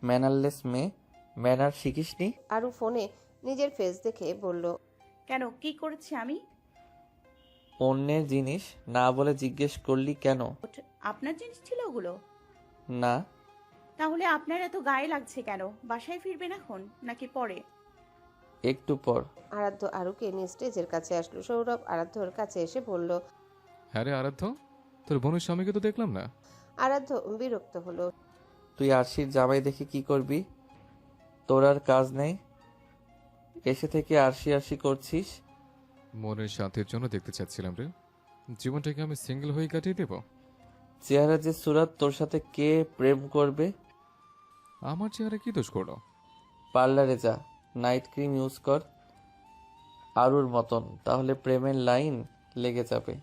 Mannerless মেয়ে, manner শিখিসনি? আরু ফোনে নিজের ফেস দেখে বলল, কেন, কি করেছি আমি? অন্যের জিনিস না বলে জিজ্ঞেস করলি কেন? আপনার জিনিস ছিল ওগুলো? না। তাহলে আপনার এত গায়ে লাগছে কেন? বাসায় ফিরবেন এখন নাকি পরে? একটু পর। আরাধ্য আরুকে নিয়ে স্টেজের কাছে আসলো। সৌরভ আরাধ্যর কাছে এসে বলল। হ্যাঁ রে আরাধ্য, তোর বোনের স্বামীকে তো দেখলাম না। আরাধ্য বিরক্ত হলো। তুই আরশির জামাই দেখে কি করবি? তোর আর কাজ নেই, এসে থেকে আরশি আরশি করছিস। মনের শান্তির জন্য দেখতে চাচ্ছিলাম রে, জীবনটাকে আমি সিঙ্গেল হয়ে কাটিয়ে দেব। চেহারা যে সুরাত, তোর সাথে কে প্রেম করবে? আমার চেহারা কি দোষ করলো? পার্লারে যা, নাইট ক্রিম ইউজ কর আরুর মতন, তাহলে প্রেমের লাইন লেগে যাবে।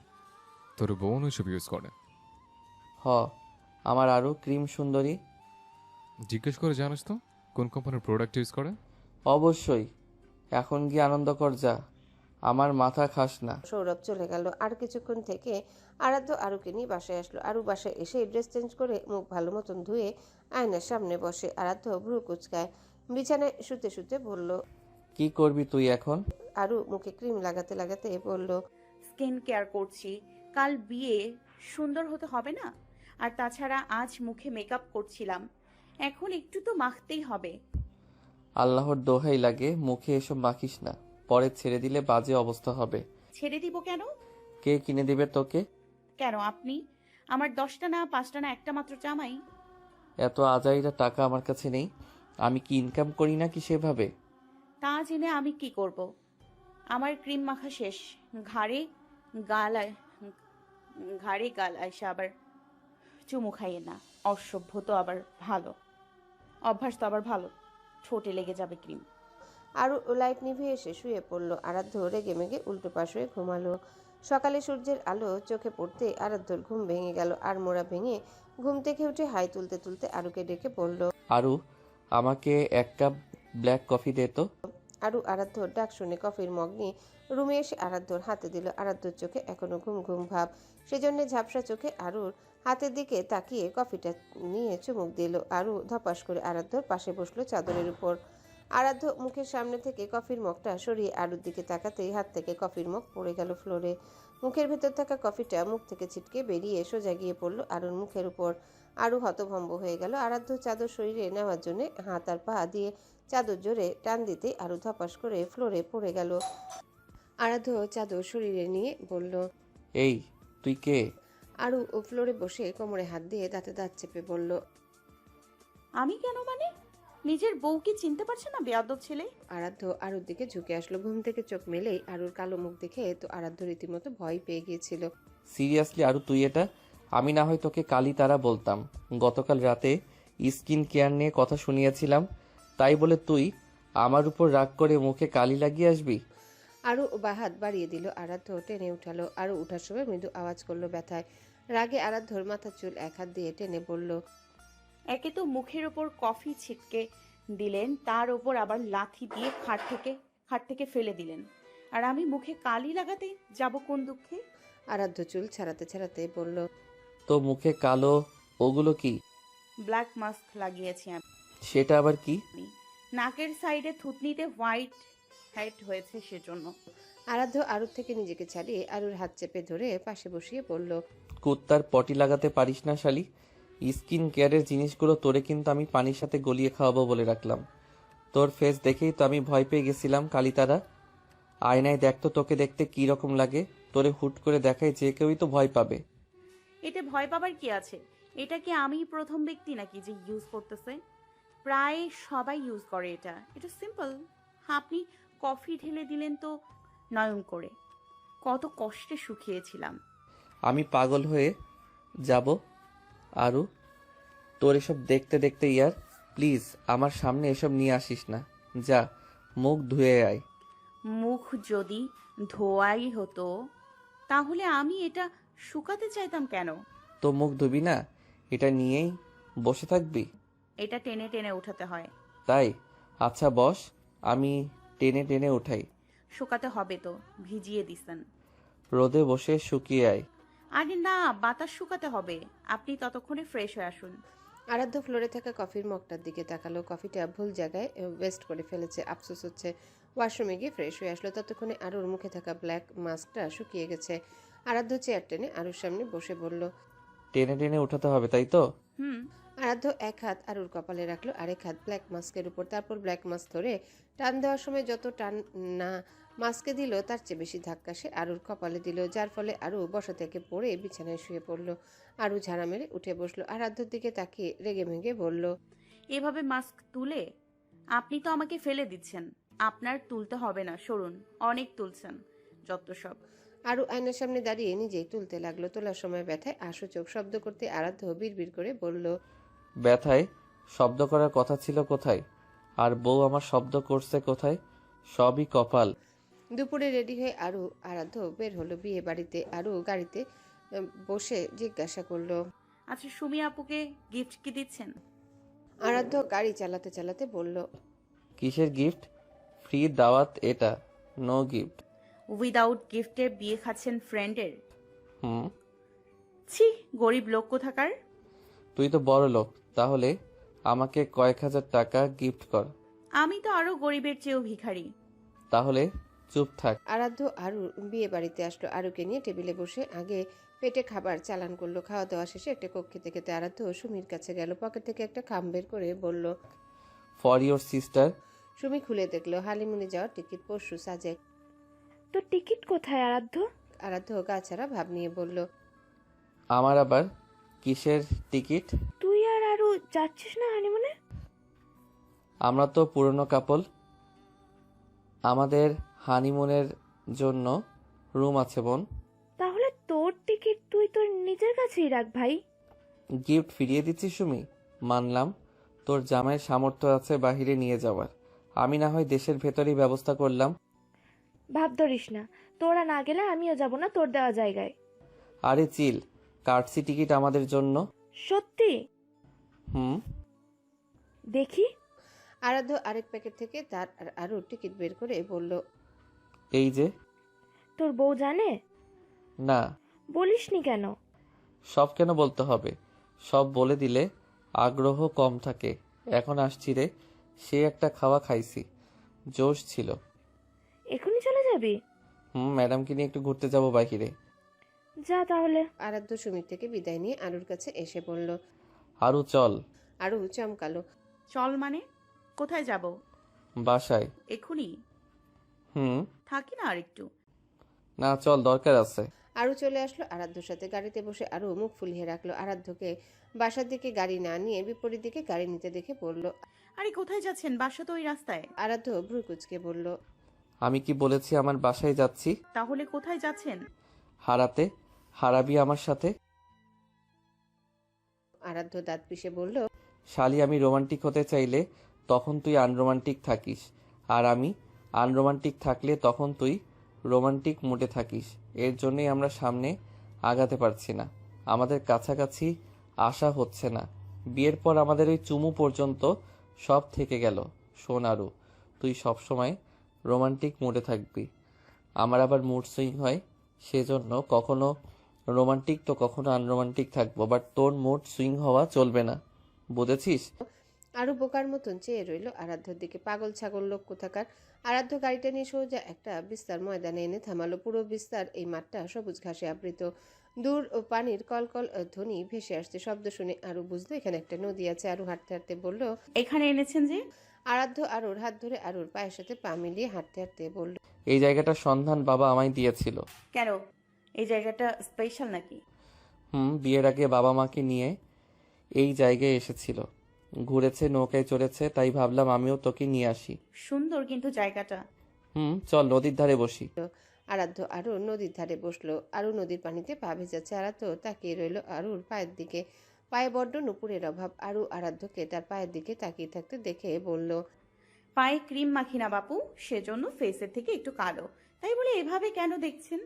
তোর বোন ওইসব ইউজ করে? হ, আমার আরু ক্রিম সুন্দরী। জিজ্ঞেস করে জানিস তো কোন কোম্পানির প্রোডাক্ট ইউজ করে? অবশ্যই। এখন গিয়ে আনন্দ কর যা, আমার মাথা খাস না। সৌরভ চলে গেল। আর কিছুক্ষণ থেকে আরাধ্য আরুকে নিয়ে বাসায় আসলো। আরু বাসায় এসে ড্রেস চেঞ্জ করে মুখ ভালো মতন ধুয়ে আয়নার সামনে বসে। আরাধ্য ভ্রু কুচকায়। বিছানায় শুতে শুতে বলল। কি করবি তুই এখন? আরু মুখে ক্রিম লাগাতে লাগাতে বলল। স্কিন কেয়ার করছি, কাল বিয়ে, সুন্দর হতে হবে না? আর তাছাড়া আজ মুখে মেকআপ করছিলাম, এখন একটু তো মাখতেই হবে। আল্লাহর দোহাই লাগে, মুখে এসব মাখিস না, পরে ছেড়ে দিলে বাজে অবস্থা হবে। ছেড়ে দিব কেন? কে কিনে দিবে তোকে? কেন আপনি? আমার 10টা না 5টা না একটা মাত্র জামাই। এত আজাইরা টাকা আমার কাছে নেই, আমি কি ইনকাম করি না কি সেভাবে? তা জেনে আমি কি করব? আমার ক্রিম মাখা শেষ। ঘাড়ে গাল ঘাড়ে গাল আইসা আবার চুমু খাইয়ে না। অসভ্য তো আবার ভালো, অভ্যাস তো আবার ভালো, ঠোঁটে লেগে যাবে ক্রিম। আরু লাইট নিভিয়ে এসে শুয়ে পড়ল। আরাধ্য রেগে মেগে উল্টো পাশ হয়ে ঘুমালো। সকালে সূর্যের আলো চোখে পড়তে আরাধ্যর ঘুম ভেঙে গেল। আর মোড়া ভেঙে ঘুম থেকে উঠে হাই তুলতে তুলতে আরুকে ডেকে বলল। আরু, আমাকে 1 কাপ ব্ল্যাক কফি দে তো। আরু আরাধ্যর ডাক শুনে কফির মগ নিয়ে রুমে এসে আরাধ্যর হাতে দিল। আরাধ্যর চোখে এখনো ঘুম ঘুম ভাব, সেজন্য ঝাপসা চোখে আরুর হাতের দিকে তাকিয়ে কফিটা নিয়ে চুমুক দিল। আরু ধপাস করে আরাধ্যর পাশে বসলো চাদরের উপর। আরাধ্য মুখের সামনে থেকে কফির মগটা সরিয়ে আরুর দিকে তাকাতেই হাত থেকে কফির মগ পড়ে গেল ফ্লোরে। মুখের ভেতর থাকা কফিটা মুখ থেকে ছিটকে বেরিয়ে সোজা গিয়ে পড়ল আরুর মুখের উপর। আরু হতভম্ব হয়ে গেল। আরাধ্য চাদর শরীরে নেওয়ার জন্য হাত আর পা দিয়ে চাদর জোরে টান দিতে আরু ধপাস করে ফ্লোরে পড়ে গেল। আরাধ্য চাদর শরীরে নিয়ে বলল। এই, তুই কে? আরু ও ফ্লোরে বসে কোমরে হাত দিয়ে দাঁতে দাঁত চেপে বলল। আমি কেন মানে? নিজের বউকে চিনতে পারছে না বেয়াদব ছেলে? আরাধ্য আরুর দিকে ঝুঁকে আসলো। ঘুম থেকে চোখ মেলেই আরুর কালো মুখ দেখে তো আরাধ্য রীতিমতো ভয় পেয়ে গিয়েছিল। সিরিয়াসলি আরু, তুই এটা? আমি না হয় তোকে কালি তারা বলতাম, গতকাল রাতে স্কিন কেয়ার নিয়ে কথা শুনিয়েছিলাম, তাই বলে তুই আমার উপর রাগ করে মুখে কালি লাগিয়ে আসবি? আরু বাহাত বাড়িয়ে দিল। আরাধ্য টেনে উঠালো। আরু উঠার সময় মৃদু আওয়াজ করলো ব্যথায়। রাগে আরাধ্যর মাথার চুল এক হাত দিয়ে টেনে বলল। একে তো মুখের ওপর কফি ছিটকে দিলেন, তার ওপর আবার লাথি দিয়ে খাট থেকে ফেলে দিলেন, আর আমি মুখে কালি লাগাতে যাব কোন দুঃখে? আরাধ্য চুল ছাড়াতে ছাড়াতে বলল। তো মুখে কালো, ওগুলো কি? ব্ল্যাক মাস্ক লাগিয়েছি আমি। সেটা আবার কি? নাকের সাইডে থুতনিতে হোয়াইট হেড হয়েছে সেজন্য। আরাধ্য আরুর থেকে নিজেকে ছাড়িয়ে আরুর হাত চেপে ধরে পাশে বসিয়ে বলল। কুত্তার পটি লাগাতে পারিস না শালি? স্কিন কেয়ারের জিনিসগুলো তোরে কিন্তু আমি পানির সাথে গলিয়ে খাওয়াবো বলে রাখলাম। তোর ফেস দেখেই তো আমি ভয় পেয়ে গেছিলাম কালিতারা। আয়নায় দেখ তো তোকে দেখতে কি রকম লাগে, তোরে হুট করে দেখায় যে কেউই তো ভয় পাবে। এতে ভয় পাবার কি আছে? এটা কি আমি প্রথম ব্যক্তি নাকি যে ইউজ করতেছে? প্রায় সবাই ইউজ করে এটা, এটা সিম্পল। আপনি কফি ঢেলে দিলেন তো নয়ন করে, কত কষ্টে শুকিয়েছিলাম। আমি পাগল হয়ে যাব আরু, তোর এসব দেখতে দেখতে। ইয়ার প্লিজ আমার সামনে এসব নিয়ে আসিস না, যা মুখ ধুয়ে আয়। মুখ যদি ধোয়াই হতো তাহলে আমি এটা শুকাতে চাইতাম কেন? তো মুখ ধুবি না, এটা নিয়েই বসে থাকবি? এটা টেনে টেনে উঠাতে হয়। তাই? আচ্ছা বস, আমি টেনে টেনে উঠাই। শুকাতে হবে তো, ভিজিয়ে দিছেন। রোদে বসে শুকিয়ে আয়। আরে না, বাতাস শুকাতে হবে। আপনি ততক্ষণে ফ্রেশ হয়ে আসুন। আরাধ্য ফ্লোরে থাকা কফির মগটার দিকে তাকালো। কফিটা ভুল জায়গায় ওয়েস্ট করে ফেলেছে, আফসোস হচ্ছে। ওয়াশরুমে গিয়ে ফ্রেশ হয়ে আসলো। ততক্ষণে আরুর মুখে থাকা ব্ল্যাক মাস্কটা শুকিয়ে গেছে। আরাধ্য চেয়ার টেনে আরুর সামনে বসে বলল। টেনে টেনে উঠাতে হবে তাই তো? হুম। আরাধ্য এক হাত আরুর কপালে রাখলো, আরেক হাত ব্ল্যাক মাস্কের উপর। তারপর ব্ল্যাক মাস্ক ধরে টান দেওয়ার সময় যত টান না মাস্কে দিল, তার চেয়ে বেশি ধাক্কা সে আরুর কপালে দিল, যার ফলে আরু বসা থেকে পড়ে বিছানায় শুয়ে পড়ল। আরু ঝাড়া মেরে উঠে বসলো, আরাধ্যর দিকে তাকিয়ে রেগে মেগে বলল। এভাবে মাস্ক তুলে আপনি তো আমাকে ফেলে দিচ্ছেন। আপনার তুলতে হবে না, সরুন। অনেক তুলছেন, যত সব। আরু আয়নার সামনে দাঁড়িয়ে নিজেই তুলতে লাগলো। তোলার সময় ব্যথায় আশু চোখ শব্দ করতে আরাধ্য বিড়বিড় করে বলল। ব্যথায় শব্দ করার কথা ছিল কোথায়? আর বউ আমার শব্দ করছে কোথায়? সবই কপাল। দুপুরে রেডি হয়ে আরু আরাধ্য বের হলো বিয়ে বাড়িতে। আরু গাড়িতে বসে জিজ্ঞাসা করলো। আচ্ছা, সুমি আপুকে গিফট কি দিচ্ছেন? আরাধ্য গাড়ি চালাতে চালাতে বলল। কিসের গিফট? ফ্রি দাওয়াত এটা, নো গিফট। উইদাউট গিফটে বিয়ে খাচ্ছেন ফ্রেন্ডের? হুম। ছি, গরিব লোক কোথাকার। তুই তো বড় লোক, তাহলে আমাকে কয়েক হাজার টাকা গিফট কর। আমি তো আরো গরিবের চেয়েও ভিখারি। তাহলে চুপ থাক। আরাধ্য আরু বিয়ে বাড়িতে আসলো। আরুকে নিয়ে টেবিলে বসে আগে পেটে খাবার চালান করলো। খাওয়া দাওয়া শেষে একটা কোক খেতে খেতে আরাধ্য সুমির কাছে গেল। পকেট থেকে একটা খাম বের করে বলল। For your sister. সুমি খুলে দেখলো হালিমুনি যাওয়ার টিকিট পরশু সাজে। তোর টিকিট কোথায় আরাধ্য? আরাধ্য গা ছাড়া ভাব নিয়ে বলল। আমার আবার কিসের টিকিট? তুই আর আরু যাচ্ছিস না হানিমুনে? আমরা তো পুরনো কাপল, আমাদের হানিমুনের জন্য রুম আছে বোন। তাহলে তোর টিকিট তুই তোর নিজের কাছেই রাখ ভাই। গিফট ফিরিয়ে দিচ্ছি সুমি, মানলাম তোর জামাইয়ের সামর্থ্য আছে বাহিরে নিয়ে যাওয়ার, আমি না হয় দেশের ভেতরেই ব্যবস্থা করলাম। ভাব ধরিস না, তোরা না গেলে আমিও যাব না তোর দেওয়া জায়গায়। আরে চিল, কাটছি টিকিট আমাদের জন্য। সত্যি? হুম। দেখি। আরাধ্য আরেক প্যাকেট থেকে তার আর আরুর টিকিট বের করে বলল। এই যে। তোর বউ জানে? না। বলিসনি কেন? সব কেন বলতে হবে? সব বলে দিলে আগ্রহ কম থাকে। এখন আসছি রে, সে একটা খাওয়া খাইছি, জোশ ছিল। এখনই চলে যাবি? ম্যাডামকে নিয়ে একটু ঘুরতে যাব বাহিরে। যা তাহলে। আরাধ্য সুমির থেকে বিদায় নিয়ে আরুর কাছে এসে পড়ল। আরু চল। আরু চমকালো। চল মানে? কোথায় যাব? বাসায়। এখুনি? হুম। থাকি না আর একটু। না চল, দরকার আছে। আরু চলে আসলো আরাধ্যর সাথে। গাড়িতে বসে আরু মুখ ফুলিয়ে রাখলো। আরাধ্যকে বাসার দিকে গাড়ি না নিয়ে বিপরীত দিকে গাড়ি নিতে দেখে পড়ল। আরে কোথায় যাচ্ছেন? বাসা তো ওই রাস্তায়। আরাধ্য ভ্রু কুচকে বলল। আমি কি বলেছি আমার বাসায় যাচ্ছি? তাহলে কোথায় যাচ্ছেন? হারাতে। হারাবি আমার সাথে। আরাধ্য দাঁত পিষে বলল। শালি, আমি রোমান্টিক হতে চাইলে তখন তুই আনরোমান্টিক থাকিস, আর আমি আনরোমান্টিক থাকলে তখন তুই রোমান্টিক মুডে থাকিস। এর জন্যই আমরা সামনে আগাতে পারছি না, আমাদের কাছাকাছি আসা হচ্ছে না। বিয়ের পর আমাদের ওই চুমু পর্যন্ত সব থেকে গেল। শোন আরু, তুই সবসময় রোমান্টিক মুডে থাকবি, আমার আবার মুড সুইং হয়, সেজন্য কখনো রোমান্টিক তো কখনো আনরোমান্টিক থাকবো, বাট তোর মুড সুইং হওয়া চলবে না, বুঝেছিস? আরু বোকার মতন চেয়ে রইল আরাধ্যর দিকে। পাগল ছাগল লোক কোথাকার। আরাধ্য গাড়িটা নিয়ে সোজা একটা বিস্তার ময়দানে এনে থামালো। পুরো বিস্তার এই মাঠটা সবুজ ঘাসে আবৃত। দূর পানির কলকল ধ্বনি ভেসে আসছে। শব্দ শুনে আরু বুঝলো এখানে একটা নদী আছে। আরু হাঁটতে হাঁটতে বলল। এখানে এনেছেন যে? আরাধ্য আরুর হাত ধরে আরুর পায়ের সাথে পা মিলিয়ে হাঁটতে হাঁটতে বলল। এই জায়গাটার সন্ধান বাবা আমায় দিয়েছিল। কেন? এই জায়গাটা স্পেশাল নাকি? বিয়ের আগে বাবা মাকে নিয়ে এই জায়গায় এসেছিল, ঘুরেছে, নৌকায় চড়েছে, তাই ভাবলাম আমিও তোকে নিয়ে আসি। সুন্দর কিন্তু জায়গাটা। চল নদীর ধারে বসি। আরাধ্য আরু নদীর ধারে বসলো। আরু নদীর পানিতে পা ভেজাচ্ছে। আরাধ্য তাকিয়ে রইল আরুর পায়ের দিকে। পায়ে বড্ড নুপুরের অভাব। আরু আরাধ্যকে তার পায়ের দিকে তাকিয়ে থাকতে দেখে বলল। পায়ে ক্রিম মাখি না বাপু, সেজন্য ফেসের থেকে একটু কালো। তাই বলে এভাবে কেন দেখছেন?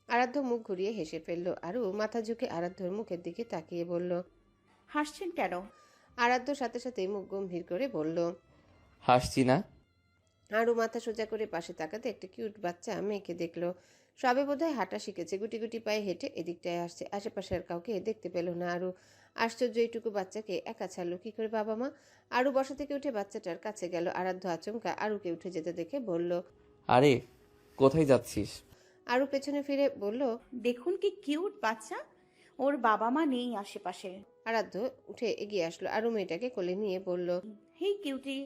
আরাধ্য মুখ ঘুরিয়ে হেসে ফেলল। আরু মাথা ঝুঁকে আরাধ্যর মুখের দিকে তাকিয়ে বলল। হাসছেন কেন? আরাধ্য সাথে সাথে মুখ গম্ভীর করে বলল। হাসছি না। আরু মাথা সোজা করে পাশে তাকাতে একটা কিউট বাচ্চা মেয়েকে দেখলো। সবে বোধহয় হাঁটা শিখেছে, গুটি গুটি পায়ে হেঁটে এদিকটায় আসছে। আশেপাশে আর কাউকে দেখতে পেল না আরু। আশ্চর্য, এইটুকু বাচ্চাকে একা ছাড়লো কি করে বাবা মা? আরু বসা থেকে উঠে বাচ্চাটার কাছে গেল। আরাধ্য আচমকা আরুকে উঠে যেতে দেখে বলল। আরে কোথায় যাচ্ছিস? আরু পেছনে ফিরে বলল। দেখুন কি কিউট বাচ্চা, ওর বাবা মা নেই আশেপাশে। আরাধ্য উঠে এগিয়ে আসলো, আরু মেয়েটাকে কোলে নিয়ে বলল। হেই কিউটি।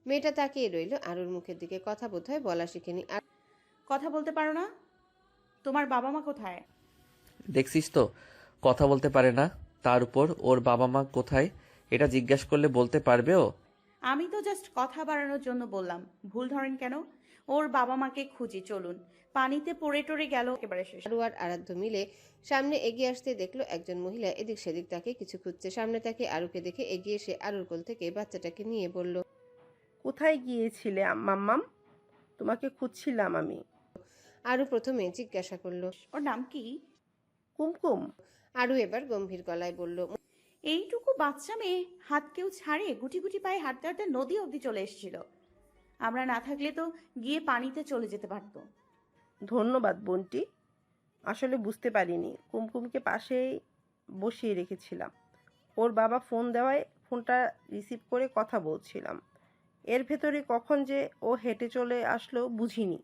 মেয়েটা তাকিয়ে রইল আরুর মুখের দিকে। কথা বোধহয় বলা শিখেনি। আর কথা বলতে পারো না? তোমার বাবা মা কোথায়? দেখছিস তো কথা বলতে পারে না, তার উপর ওর বাবা মা কোথায় এটা জিজ্ঞাসা করলে বলতে পারবে ও? আমি তো জাস্ট কথা বাড়ানোর জন্য বললাম, ভুল ধরেন কেন? ওর বাবা মাকে খুঁজি, চলুন। পানিতে পড়ে টরে গেল একেবারে শেষ। আরু আর আরাধ্য মিলে সামনে এগিয়ে আসতে দেখলো একজন মহিলা এদিক সেদিক তাকে কিছু খুঁজছে। সামনে তাকে আরুকে দেখে এগিয়ে এসে আরুর কোল থেকে বাচ্চাটাকে নিয়ে বলল। কোথায় গিয়েছিলে মাম্মাম? তোমাকে খুঁজছিলাম আমি। আরু প্রথমে জিজ্ঞাসা করলো। ওর নাম কি? কুমকুম। আরু এবার গম্ভীর গলায় বলল। এইটুকু বাচ্চা মেয়ে হাত কেউ ছাড়ে? গুটি গুটি পায়ে হাঁটতে হাঁটতে নদী অবধি চলে এসেছিল। আমরা না থাকলে তো গিয়ে পানিতে চলে যেতে পারতো। ধন্যবাদ বোনটি। আসলে বুঝতে পারিনি, কুমকুমকে পাশেই বসিয়ে রেখেছিলাম। ওর বাবা ফোন দেওয়ায় ফোনটা রিসিভ করে কথা বলছিলাম। এর ভেতরে কখন যে ও হেঁটে চলে আসলো বুঝিনি।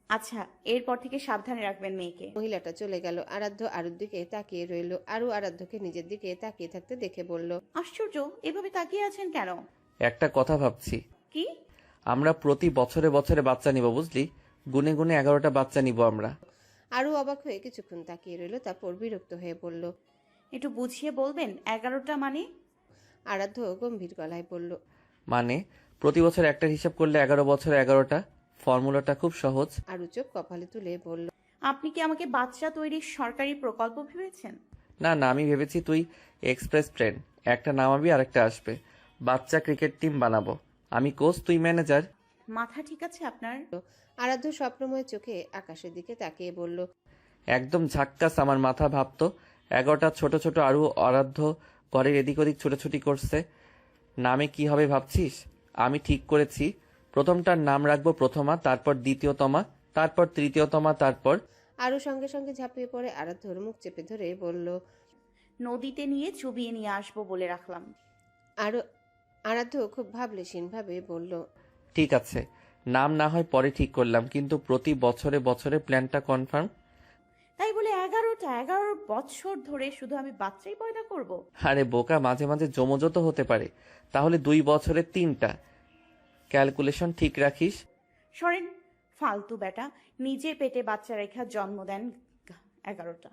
আচ্ছা, এরপর থেকে সাবধানে রাখবেন মেয়েকে। মহিলাটা চলে গেল। আরাধ্য আরুর দিকে তাকিয়ে রইল। আরু আরাধ্যকে নিজের দিকে তাকিয়ে থাকতে দেখে বলল। আশ্চর্য, এভাবে তাকিয়ে আছেন কেন? একটা কথা ভাবছি, কি? আমরা প্রতি বছরে বছরে বাচ্চা নিব, বুঝলি? গুনে গুনে 11টা বাচ্চা নিব আমরা। আরু অবাক হয়ে কিছুক্ষণ তাকিয়ে রইল, তারপর বিরক্ত হয়ে বলল। একটু বুঝিয়ে বলবেন 11টা মানে? আরাধ্য গম্ভীর গলায় বলল। মানে প্রতি বছর একটা হিসাব করলে 11 বছরে 11টা। ফর্মুলাটা খুব সহজ। আরু চোখ কপালে তুলে বলল। আপনি কি আমাকে বাচ্চা তৈরির সরকারি প্রকল্প ভেবেছেন? না না, আমি ভেবেছি তুই এক্সপ্রেস ট্রেন, একটা নামাবি আর একটা আসবে। বাচ্চা ক্রিকেট টিম বানাবো। আমি কোচ, তুই ম্যানেজার। মাথা ঠিক আছে আপনার? আরাধ্য স্বপ্নময় চোখে আকাশের দিকে তাকিয়ে বলল। একদম ঝাক্কাস আমার মাথা। ভাবতো 11টা ছোট ছোট আরু আরাধ্য ঘরের এদিক ওদিক ছোটাছুটি করছে। নামে কি হবে ভাবছিস? আমি ঠিক করেছি, প্রথমটার নাম রাখবো প্রথমা, তারপর দ্বিতীয়তমা, তারপর তৃতীয়তমা, তারপর। আরু সঙ্গে সঙ্গে ঝাঁপিয়ে পড়ে আরাধ্যর মুখ চেপে ধরে বলল। নদীতে নিয়ে চুবিয়ে নিয়ে আসবো বলে রাখলাম। আরু আরাধ্য খুব ভাবলেশীন ভাবে বলল। ঠিক আছে, নাম না হয় পরে ঠিক করলাম, কিন্তু প্রতি বছরে বছরে প্ল্যানটা কনফার্ম। তাই বলে 11 বছর ধরে শুধু আমি বাচ্চাই পয়দা করব? আরে বোকা, মাঝে মাঝে জমজত হতে পারে, তাহলে 2 বছরে 3টা। ক্যালকুলেশন ঠিক রাখিস। সরেন ফালতু বেটা, নিজের পেটে বাচ্চা রেখা জন্ম দেন 11টা।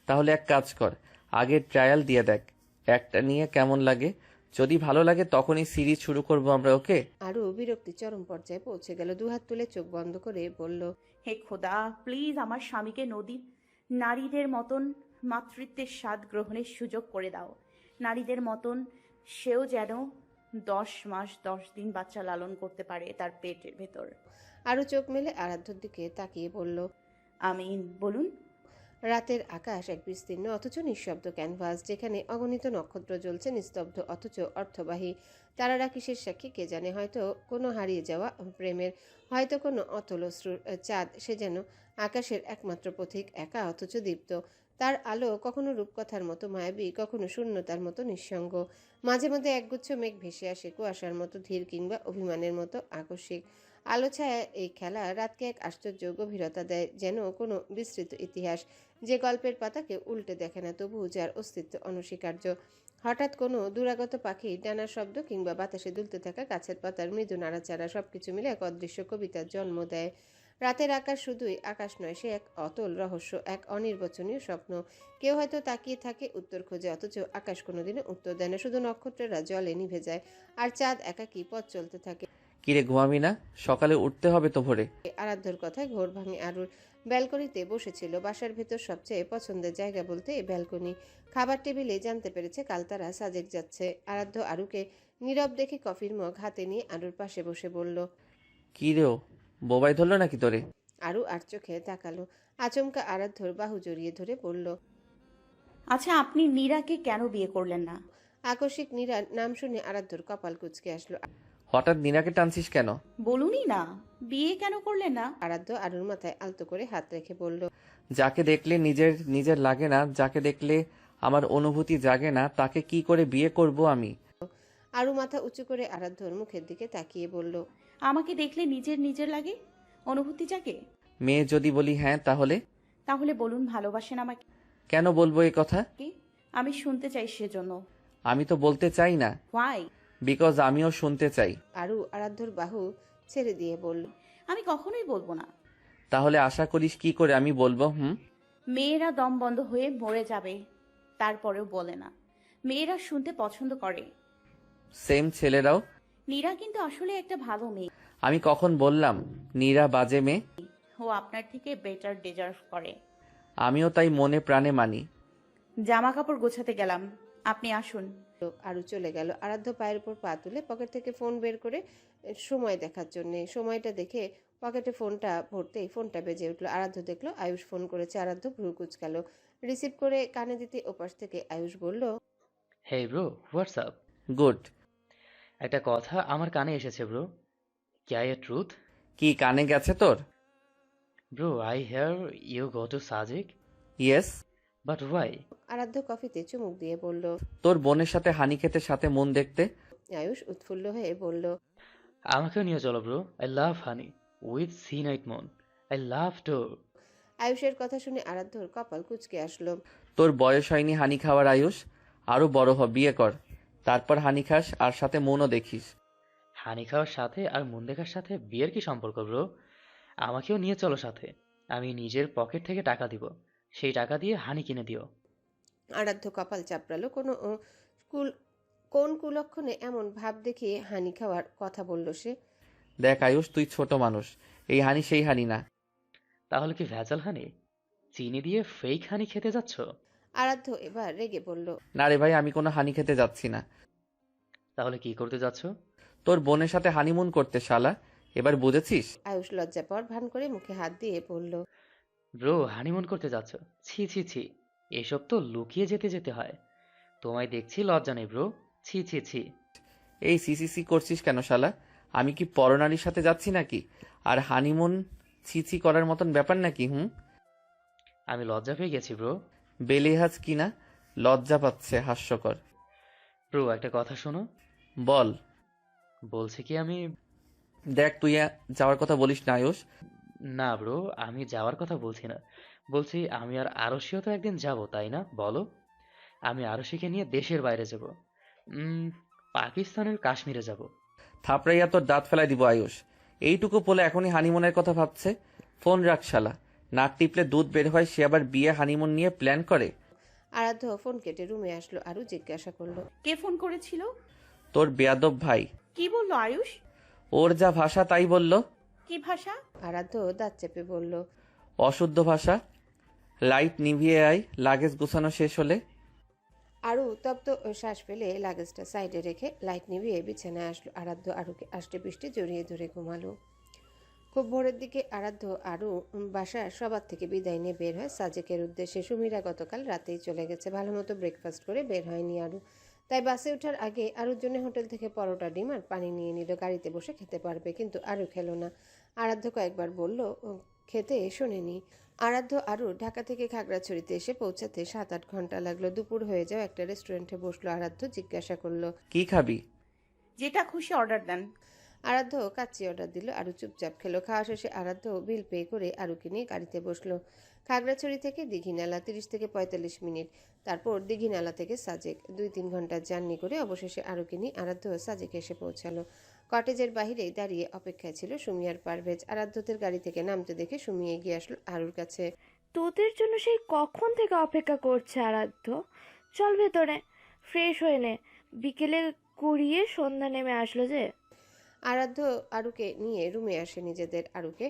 তাহলে এক কাজ কর, আগে ট্রায়াল দিয়ে দেখ একটা নিয়ে কেমন লাগে। যদি ভালো লাগে তখনই সিরিজ শুরু করব আমরা, ওকে? আরু বিরক্তি চরম পর্যায়ে পৌঁছে গেল। দুহাত তুলে চোখ বন্ধ করে বলল। হে খোদা, প্লিজ আমার স্বামীকে নারীদের মতন মাতৃত্বের স্বাদ গ্রহণের সুযোগ করে দাও। নারীদের মতন সেও যেন 10 মাস 10 দিন বাচ্চা লালন করতে পারে তার পেটের ভেতর। আরু চোখ মেলে আরাধ্যর দিকে তাকিয়ে বলল। আমিন বলুন। রাতের আকাশ এক বিস্তীর্ণ অথচ নিঃশব্দ ক্যানভাস, যেখানে অগণিত নক্ষত্র জ্বলছে নিস্তব্ধ অথচ অর্থবাহী। তারারা কিসের সাক্ষী কে জানে? হয়তো কোনো হারিয়ে যাওয়া প্রেমের, হয়তো কোনো অতল অশ্রুর। চাঁদ সে যেন আকাশের একমাত্র পথিক, একা অথচ দীপ্ত। তার আলো কখনো রূপকথার মতো মায়াবী, কখনো শূন্যতার মতো নিঃসঙ্গ। মাঝে মধ্যে একগুচ্ছ মেঘ ভেসে আসে, কুয়াশার মতো ধীর কিংবা অভিমানের মতো আকস্মিক। আলো ছায়া এই খেলা রাতকে এক আশ্চর্য গভীরতা দেয়, যেন কোনো বিস্তৃত ইতিহাস যে গল্পের পাতাকে উল্টে দেখে না, তবু যার অস্তিত্ব অনস্বীকার্য। হঠাৎ কোনো দূরাগত পাখি ডানার শব্দ কিংবা বাতাসে দুলতে থাকা গাছের পাতার মৃদু নাড়াচাড়া সবকিছু মিলে এক অদৃশ্য কবিতার জন্ম দেয়। রাতের আকাশ শুধুই আকাশ নয়, সে এক অতল রহস্য, এক অনির্বচনীয় স্বপ্ন। কেউ হয়তো তাকিয়ে থাকে উত্তর খোঁজে, অথচ আকাশ কোনোদিনও উত্তর দেয় না। শুধু নক্ষত্ররা জলে নিভে যায় আর চাঁদ একাকী পথ চলতে থাকে। কিরে ঘুমাবি না? সকালে উঠতে হবে তো ভোরে। আরাধ্যর কথায় ঘোর ভাঙে আরুর। ব্যালকনিতে বসেছিল। বাসার ভেতর সবচেয়ে পছন্দের জায়গা বলতে এই ব্যালকনি। খাবার টেবিলে জানতে পেরেছে কাল তারা সাজেক যাচ্ছে। আরাধ্য আরুকে নীরব দেখে কফির মগ হাতে নিয়ে আরুর পাশে বসে বলল। কি রে, বোবাই ধরলো নাকি তোরে? আরু আর চোখে তাকালো। আচমকা আরাধ্যর বাহু জড়িয়ে ধরে বলল। আচ্ছা, আপনি নীরাকে কেন বিয়ে করলেন না? আকস্মিক নীরার নাম শুনে আরাধ্যর কপাল কুঁচকে আসলো। হঠাৎ নীরাকে টানছিস কেন? বলুনই না। বিয়ে কেন করলেন না? আরাধ্য আরুর মাথায় আলতো করে হাত রেখে বলল, যাকে দেখলে নিজের নিজের লাগে না, যাকে দেখলে আমার অনুভূতি জাগে না, তাকে কি করে বিয়ে করব আমি? আরু মাথা উঁচু করে আরাধ্যর মুখের দিকে তাকিয়ে বলল, আমাকে দেখলে নিজের নিজের লাগে, অনুভূতি জাগে? মেয়ে যদি বলি হ্যাঁ, তাহলে? তাহলে বলুন ভালোবাসেন আমাকে। কেন বলবো এ কথা? আমি শুনতে চাই সেজন্য। আমি তো বলতে চাই না, হোয়াই? বিকজ আমিও শুনতে চাই। আরু আরাধ্যর বাহু ছেড়ে দিয়ে বলল, আমি কখনোই বলবো না। তাহলে আশা করিস কি করে আমি বলবো? মেয়েরা দম বন্ধ হয়ে মরে যাবে, তারপরেও বলে না। মেয়েরা শুনতে পছন্দ করে। সেম ছেলেরাও। নীরা কিন্তু আসলে একটা ভালো মেয়ে। আমি কখন বললাম নীরা বাজে মেয়ে? ও আপনার থেকে বেটার ডিজার্ভ করে। আমিও তাই মনে প্রাণে মানি। জামা কাপড় গোছাতে গেলাম, আপনি আসুন। আরু চলে গেল। আরাধ্য পায়ের উপর পা তুলে পকেট থেকে ফোন বের করে সময় দেখার জন্য সময়টা দেখে পকেটে ফোনটা ভরতেই ফোনটা বেজে উঠল। আরাধ্য দেখলো আয়ুষ ফোন করেছে। আরাধ্য ভ্রু কুঁচকাল। রিসিভ করে কানে দিতে ওপাশ থেকে আয়ুষ বলল, হেই ব্রো, হোয়াটসঅ্যাপ? গুড। একটা কথা আমার কানে এসেছে ব্রো। ক্যা এ ট্রুথ? কি কানে গেছে তোর? Bro, I hear you go to Sajek. Yes. But why? Aradhya কফিতে চুমুক দিয়ে বলল। তোর বোনের সাথে হানি খেতে, সাথে মন দেখতে। আয়ুষ উৎফুল্ল হয়ে বলল, আমাকেও নিয়ে চলো bro. I love honey with sea night moon. I love too. আয়ুষের কথা শুনে আরাধ্যর কপাল কুঁচকে আসলো। তোর বয়স হয়নি হানি খাওয়ার আয়ুষ, আরো বড় হ, বিয়ে কর, তারপর হানি খাস আর সাথে মনও দেখিস। হানি খাওয়ার সাথে আর মন দেখার সাথে বিয়ের কি সম্পর্ক ব্রো? আমাকেও নিয়ে চলো সাথে। আমি নিজের পকেট থেকে টাকা দিব, সেই টাকা দিয়ে হানি কিনে দিও। আরাধ্য কপাল চাপড়ালো। কোন কুলক্ষণে এমন ভাব দেখিয়ে হানি খাওয়ার কথা বলল সে? দেখ আয়ুষ, তুই ছোট মানুষ, এই হানি সেই হানি না। তাহলে কি ভেজাল হানি? চিনি দিয়ে ফেক হানি খেতে যাচ্ছ? আরাধ্য এবার রেগে বলল, না রে ভাই, আমি কোনো হানি খেতে যাচ্ছি না। তাহলে কি করতে যাচ্ছ? তোর বোনের সাথে হানিমুন করতে শালা, এবার বুঝেছিস? আয়ুষ লজ্জা পাওয়ার ভান করে মুখে হাত দিয়ে বলল, ব্রো, হানিমুন করতে যাচ্ছ? ছি ছি ছি, এসব তো লুকিয়ে যেতে যেতে হয়। তোমায় দেখছি লজ্জা নেই ব্রো। ছি ছি ছি। এই সিসিসি করছিস কেন শালা? আমি কি পরনারীর সাথে যাচ্ছি নাকি? আর হানিমুন ছিছি করার মতন ব্যাপার নাকি? আমি লজ্জা পেয়ে গেছি ব্রো। বেলেহাজ কিনা লজ্জা পাচ্ছে, হাস্যকর। ব্রো, একটা কথা শোনো। বল। বলছি কি আমি... দেখ তুই যাওয়ার কথা বলিস না আয়ুষ। না ব্রো, আমি যাওয়ার কথা বলছি না। বলছি আমি আর আরশিও তো একদিন যাব, তাই না বলো? আমি আরশিকে নিয়ে দেশের বাইরে যাব। পাকিস্তানের কাশ্মীরে যাব। থাপড়াইয়া তোর দাঁত ফেলাই দিব আয়ুষ। এইটুকু বলে এখনই হানিমুনের কথা ভাবছে? ফোন রাখ শালা, নাক টিপলে দুধ বের হয়, সে আবার বিয়ে হানিমুন নিয়ে প্ল্যান করে। আরাধ্য ফোন কেটে রুমে আসলো। আরু জিজ্ঞাসা করলো, কে ফোন করেছিল? তোর বেয়াদব ভাই। কি বললো আয়ুষ? ওর যা ভাষা তাই বলল। কি ভাষা? আরাধ্য দাঁত চেপে বলল, অশুদ্ধ ভাষা। লাইট নিভিয়ে আয়, লাগেজ গুছানো শেষ হলে। আরু তপ্ত শ্বাস ফেলে লাগেজটা সাইডে রেখে লাইট নিভিয়ে বিছানায় আসলো। আরাধ্য আরুকে আষ্টে পৃষ্ঠে জড়িয়ে ধরে ঘুমালো। খুব ভোরের দিকে আরাধ্য আরু বাসার সবার থেকে বিদায় নিয়ে বের হয় সাজেকের উদ্দেশ্যে। সুমিরা গতকাল রাতেই চলে গেছে। ভালো মতো ব্রেকফাস্ট করে বের হয়নি আরু, তাই বাসে ওঠার আগে আরুর জন্য হোটেল থেকে পরোটা, ডিম আর পানি নিয়ে নিল। গাড়িতে বসে খেতে পারবে, কিন্তু আরু খেলো না। আরাধ্য কয়েকবার বলল, খেতে শোনেনি। আরাধ্য আরু ঢাকা থেকে খাগড়াছড়িতে এসে পৌঁছাতে 7-8 ঘন্টা লাগলো। দুপুর হয়ে যাও একটা রেস্টুরেন্টে বসলো। আরাধ্য জিজ্ঞাসা করলো, কি খাবি? যেটা খুশি অর্ডার দেন। আরাধ্য কাচ্চি অর্ডার দিল। আরু চুপচাপ খেলো। খাওয়া শেষে আরাধ্য বিল পে করে আরুকে নিয়ে গাড়িতে বসলো। খাগড়াছড়ি থেকে দীঘিনালা 30 থেকে 45 মিনিট, তারপর দীঘিনালা থেকে সাজেক 2-3 ঘন্টার জার্নি করে অবশেষে আরুকে নিয়ে আরাধ্য সাজেকে এসে পৌঁছালো। কটেজের বাহিরে দাঁড়িয়ে অপেক্ষায় ছিল সুমি আর পারভেজ। আরাধ্যদের গাড়ি থেকে নামতে দেখে সুমি এগিয়ে আসলো আরুর কাছে। তোদের জন্য সেই কখন থেকে অপেক্ষা করছে আরাধ্য। চল ভেতরে, ফ্রেশ হয়ে নে, বিকেলে কুড়িয়ে সন্ধ্যা নেমে আসলো যে। আরাধ্য আরুকে নিয়ে রুমে আসে নিজেদের। আরুকে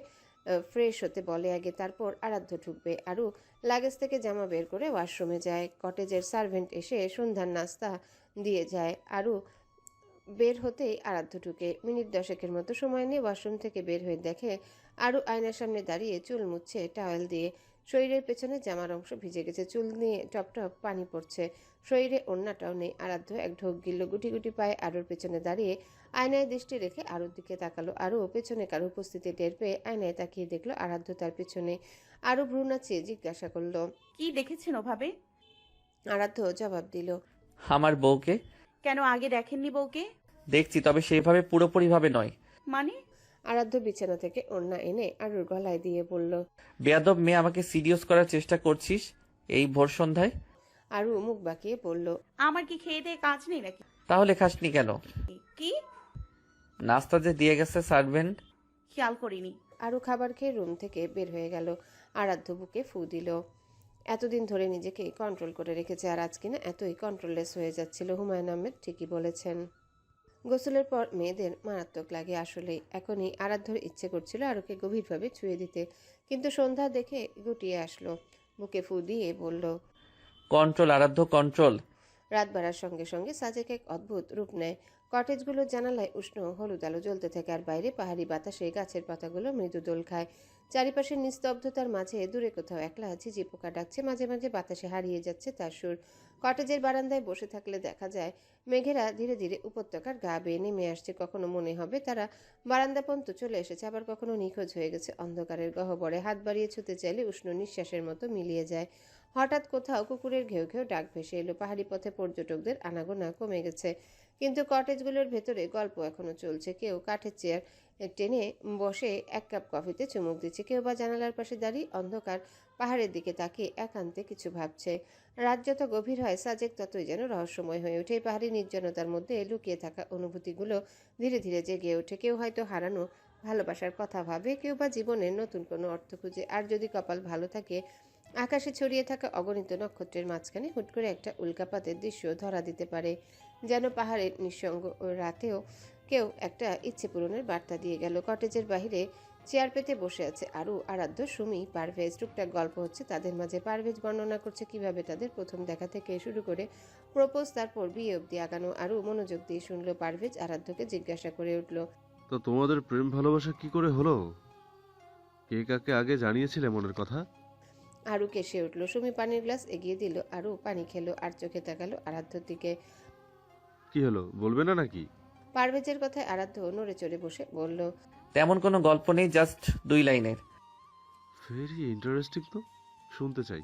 ফ্রেশ হতে বলে আগে, তারপর আরাধ্য ঢুকবে। আরু লাগেজ থেকে জামা বের করে ওয়াশরুমে যায়। কটেজের সার্ভেন্ট এসে সন্ধ্যার নাস্তা দিয়ে যায়। আরু বের হতেই আরাধ্য ঢুকে। মিনিট 10-এর মতো সময় নিয়ে ওয়াশরুম থেকে বের হয়ে দেখে আরু আয়নার সামনে দাঁড়িয়ে চুল মুছছে টাওয়েল দিয়ে। শরীরের পেছনে জামার অংশ ভিজে গেছে, চুল নিয়ে টপটপ পানি পড়ছে। শরীরে ওড়নাটাও নেই। আরাধ্য এক ঢোক গিলল, গুটি গুটি পায়ে আরুর পেছনে দাঁড়িয়ে আয়নায় দৃষ্টি রেখে আরুর দিকে তাকালো। আরু পেছনে কারো উপস্থিতি টের পেয়ে আয়নায় তাকিয়ে দেখলো আরাধ্য তার পেছনে। আরু ভ্রু নাচিয়ে জিজ্ঞাসা করলো। কি দেখেছেন ওভাবে? আরাধ্য জবাব দিল। আমার বউকে কেন আগে দেখেননি বউকে? দেখছি, তবে সেইভাবে পুরোপুরিভাবে নয়। মানে? আরাধ্য বিছানা থেকে ওড়না এনে আরুর গলায় দিয়ে বলল। বেয়াদব মেয়ে, আমাকে সিরিয়াস করার চেষ্টা করছিস এই ভোর সন্ধ্যায়? আরু মুখ বাঁকিয়ে বলল। আমার কি খেয়ে দিয়ে কাজ নেই নাকি? তাহলে খাসনি কেন? কি? নাস্তা যে দিয়ে গেছে সার্ভেন্ট। খেয়াল করিনি। আরু খাবার খেয়ে রুম থেকে বের হয়ে গেল। আরাধ্য বুকে ফু দিল। এতদিন ধরে নিজেকে কন্ট্রোল করে রেখেছে, আর আজ কিনা এতই কন্ট্রোললেস হয়ে যাচ্ছিল। হুমায়ুন আহমেদ ঠিকই বলেছেন, গোসলের পর মেয়েদের মারাত্মক লাগে। আসলেই এখনই আরাধ্যর ইচ্ছে করছিল আরুকে গভীরভাবে ছুঁয়ে দিতে, কিন্তু সন্ধ্যা দেখে গুটিয়ে আসলো। বুকে ফু দিয়ে বলল। কন্ট্রোল আরাধ্য, কন্ট্রোল। রাত বাড়ার সঙ্গে সঙ্গে সাজেক এক অদ্ভুত রূপ নেয়। কটেজগুলোর জানালায় উষ্ণ হলুদ আলো জ্বলতে থাকে, আর বাইরে পাহাড়ি বাতাসে গাছের পাতাগুলো মৃদু দোল খায়। চারিপাশের নিস্তব্ধতার মাঝে দূরে কোথাও একলা ঝিঝি পোকা ডাকছে, মাঝে মাঝে বাতাসে হারিয়ে যাচ্ছে তার সুর। কটেজের বারান্দায় বসে থাকলে দেখা যায় মেঘেরা ধীরে ধীরে উপত্যকার গা বেয়ে নেমে আসছে। কখনো মনে হবে তারা বারান্দা পর্যন্ত চলে এসেছে, আবার কখনো নিখোঁজ হয়ে গেছে অন্ধকারের গহ্বরে। হাত বাড়িয়ে ছুতে চাইলে উষ্ণ নিঃশ্বাসের মতো মিলিয়ে যায়। হঠাৎ কোথাও কুকুরের ঘেউ ঘেউ ডাক ভেসে এলো। পাহাড়ি পথে পর্যটকদের আনাগোনা কমে গেছে, কিন্তু কটেজগুলোর ভেতরে গল্প এখনো চলছে। কেউ কাঠের চেয়ার টেনে বসে এক কাপ কফিতে চুমুক দিচ্ছে, কেউ বা জানালার পাশে দাঁড়িয়ে অন্ধকার পাহাড়ের দিকে তাকিয়ে একান্তে কিছু ভাবছে। রাত যত গভীর হয় সাজেক ততই যেন রহস্যময় হয়ে ওঠে। পাহাড়ি নির্জনতার মধ্যে লুকিয়ে থাকা অনুভূতিগুলো ধীরে ধীরে জেগে ওঠে। কেউ হয়তো হারানো ভালোবাসার কথা ভাবে, কেউ বা জীবনের নতুন কোনো অর্থ খুঁজে। আর যদি কপাল ভালো থাকে, আকাশে ছড়িয়ে থাকা অগণিত নক্ষত্রের মাঝখানে হুট করে একটা উল্কাপাতের দৃশ্য ধরা দিতে পারে, যেন পাহাড়ের নিঃসঙ্গ রাতেও কেউ একটা ইচ্ছে পূরণের বার্তা দিয়ে গেল। কটেজের বাহিরে চেয়ার পেতে বসে আছে আরু, আরাধ্য, সুমি, পারভেজ। টুকটাক গল্প হচ্ছে তাদের মাঝে। পারভেজ বর্ণনা করছে কিভাবে তাদের প্রথম দেখা থেকে শুরু করে প্রপোজ, তারপর বিয়ে অবধি আগানো। আরু মনোযোগ দিয়ে শুনলো। পারভেজ আরাধ্যকে জিজ্ঞাসা করে উঠল। তো তোমাদের প্রেম ভালোবাসা কি করে হলো? কে কাকে আগে জানিয়েছিলে মনের কথা? আরু কেসে উঠল। সুমি পানির গ্লাস এগিয়ে দিল। আরু পানি খেলো আর চোখে তাকালো আরাধ্যর দিকে। কি হলো, বলবে না নাকি? পারভেজের কথায় আরাধ্য নড়ে চড়ে বসে বলল। তেমন কোনো গল্প নেই, জাস্ট 2 লাইনের। ভেরি ইন্টারেস্টিং তো, শুনতে চাই।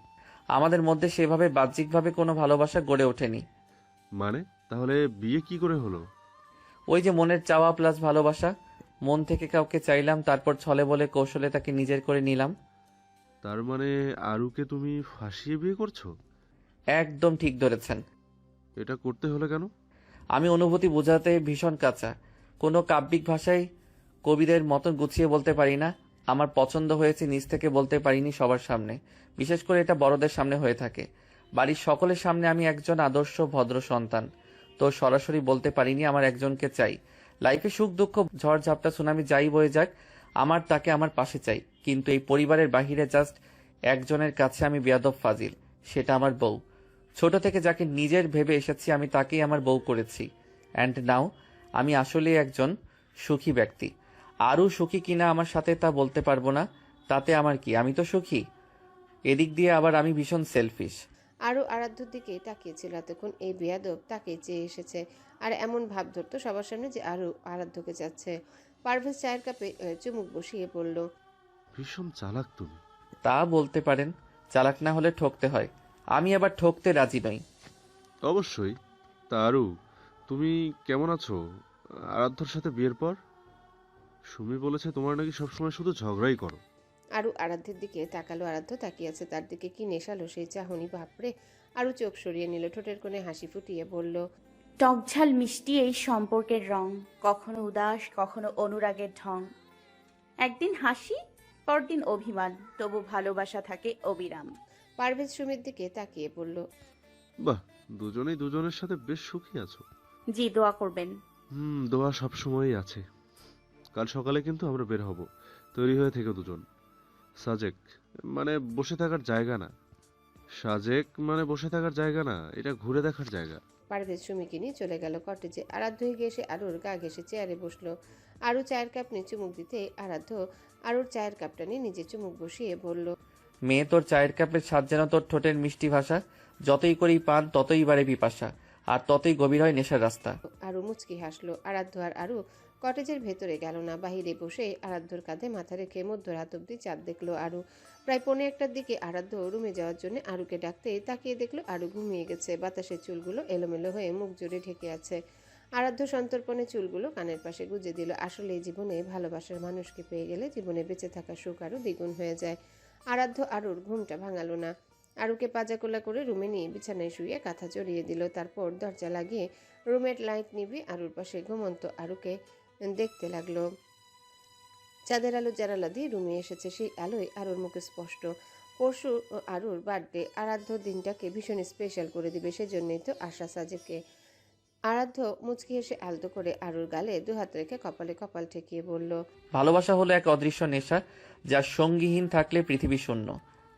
আমাদের মধ্যে সেভাবে বাহ্যিকভাবে কোনো ভালোবাসা গড়ে ওঠেনি। মানে তাহলে বিয়ে কি করে হলো? ওই যে মনের চাওয়া প্লাস ভালোবাসা। মন থেকে কাউকে চাইলাম, তারপর ছলে বলে কৌশলে তাকে নিজের করে নিলাম। তার মানে আরুকে তুমি ফাঁসিয়ে বিয়ে করছো? একদম ঠিক ধরেছেন। এটা করতে হলো কেন? আমি অনুভূতি বোঝাতে ভীষণ কাঁচা। কোনো কাব্যিক ভাষায় কবিদের মতন গুছিয়ে বলতে পারি না। আমার পছন্দ হয়েছে নিজ থেকে বলতে পারিনি সবার সামনে। বিশেষ করে এটা বড়দের সামনে হয়ে থাকে। বাড়ির সকলের সামনে আমি একজন আদর্শ ভদ্র সন্তান, তো সরাসরি বলতে পারিনি আমার একজনকে চাই। লাইফে সুখ দুঃখ ঝড় ঝাপটা সুনামি যাই বয়ে যাক, আমার তাকে আমার পাশে চাই। কিন্তু এই পরিবারের বাহিরে জাস্ট একজনের কাছে আমি বেয়াদব ফাজিল, সেটা আমার বউ। ছোট থেকে যাকে নিজের ভেবে এসেছি আমি তাকেই আমার বউ করেছি। অ্যান্ড নাও আমি আসলে একজন সুখী ব্যক্তি। আরও সুখী কিনা আমার সাথে তা বলতে পারবো না, তাতে আমার কি, আমি তো সুখী। এদিক দিয়ে আবার আমি ভীষণ সেলফিশ। আরও আরাধ্যর দিকে তাকিয়েছিল এতক্ষণ। এই বেয়াদব তাকে চেয়ে এসেছে, আর এমন ভাব ধরতো সবার সামনে যে আরও আরাধ্যকে যাচ্ছে। পারভেজ চায়ের কাপে চুমুক বসিয়ে বলল। ভীষণ চালাক তুমি। তা বলতে পারেন, চালাক না হলে ঠকতে হয়, আমি আবার ঠকতে রাজি নই। অবশ্যই। তা আরু, তুমি কেমন আছো আরাধ্যর সাথে বিয়ের পর? সুমি বলেছে তোমার নাকি সবসময় শুধু ঝগড়াই করো। আরও আরাধ্যের দিকে তাকালো। আরাধ্য তাকিয়ে আছে তার দিকে। কি নেশালো সেই চাহনি, বাপরে! আরও চোখ সরিয়ে নিল, ঠোঁটের কোণে হাসি ফুটিয়ে বলল। টকঝাল মিষ্টি এই সম্পর্কের রং, কখনো উদাস, কখনো অনুরাগের ঢং। একদিন হাসি, পরদিন অভিমান, তবু ভালোবাসা থাকে অবিরাম। পারভেজ সুমির দিকে তাকিয়ে বলল। বাহ, দুজনেই দুজনের সাথে বেশ সুখী আছো। জি, দোয়া করবেন। দোয়া সবসময়ই আছে। কাল সকালে কিন্তু আমরা বের হব, তৈরি হয়ে থেকে দুজন। সাজেক মানে বসে থাকার জায়গা না। সাজেক মানে বসে থাকার জায়গা না, এটা ঘুরে দেখার জায়গা। পারভেজ সুমিকে নিয়ে চলে গেল কটেজে। আরাধ্য এগিয়ে এসে আরুর গা ঘেসে চেয়ারে বসলো। আরু চায়ের কাপ নিয়ে চুমুক দিতে আরাধ্য আরুর চায়ের কাপটা নিয়ে নিজে চুমুক বসিয়ে বলল। মেয়ে তোর চায়ের কাপের স্বাদ যেন তোর ঠোঁটের মিষ্টি ভাষা, যতই করি পান ততই বাড়ে পিপাসা, আর ততই গভীর হয় নেশার রাস্তা। আরু মুচকি হাসলো। আরাধ্য আর আরু কটেজের ভেতরে গেল না, বাহিরে বসে আরাধ্যর কাঁধে মাথা রেখে মধ্যরাত অব্দি চাঁদ দেখলো আরু। প্রায় 1:45টার দিকে আরাধ্য রুমে যাওয়ার জন্য আরুকে ডাকতে তাকিয়ে দেখলো আরু ঘুমিয়ে গেছে। বাতাসের চুলগুলো এলোমেলো হয়ে মুখ জুড়ে ঢেকে আছে। আরাধ্য সন্তর্পণে চুলগুলো কানের পাশে গুজে দিল। আসলে এই জীবনে ভালোবাসার মানুষকে পেয়ে গেলে জীবনে বেঁচে থাকা সুখ আরো দ্বিগুণ হয়ে যায়। আরাধ্য আরুর ঘুমটা ভাঙালো না। আরুকে পাজাকোলা করে রুমে নিয়ে বিছানায় শুয়ে কাঁথা জড়িয়ে দিল। তারপর দরজা লাগিয়ে রুমের লাইট নিভে আরুর পাশে ঘুমন্ত আরুকে দেখতে লাগলো। চাঁদের আলো জানালা দিয়ে রুমে এসেছে, সেই আলোয় আরুর মুখে স্পষ্ট। পরশু আরুর বার্থডে, আরাধ্য দিনটাকে ভীষণ স্পেশাল করে দিবে, সেজন্যই তো আশা সাজেকে। আরাধ্য মুচকি হেসে আলতো করে আরুর গালে দুহাত রেখে কপালে কপাল ঠেকিয়ে বলল, ভালোবাসা হলো এক অদৃশ্য নেশা, যা সঙ্গীহীন থাকলে পৃথিবী শূন্য,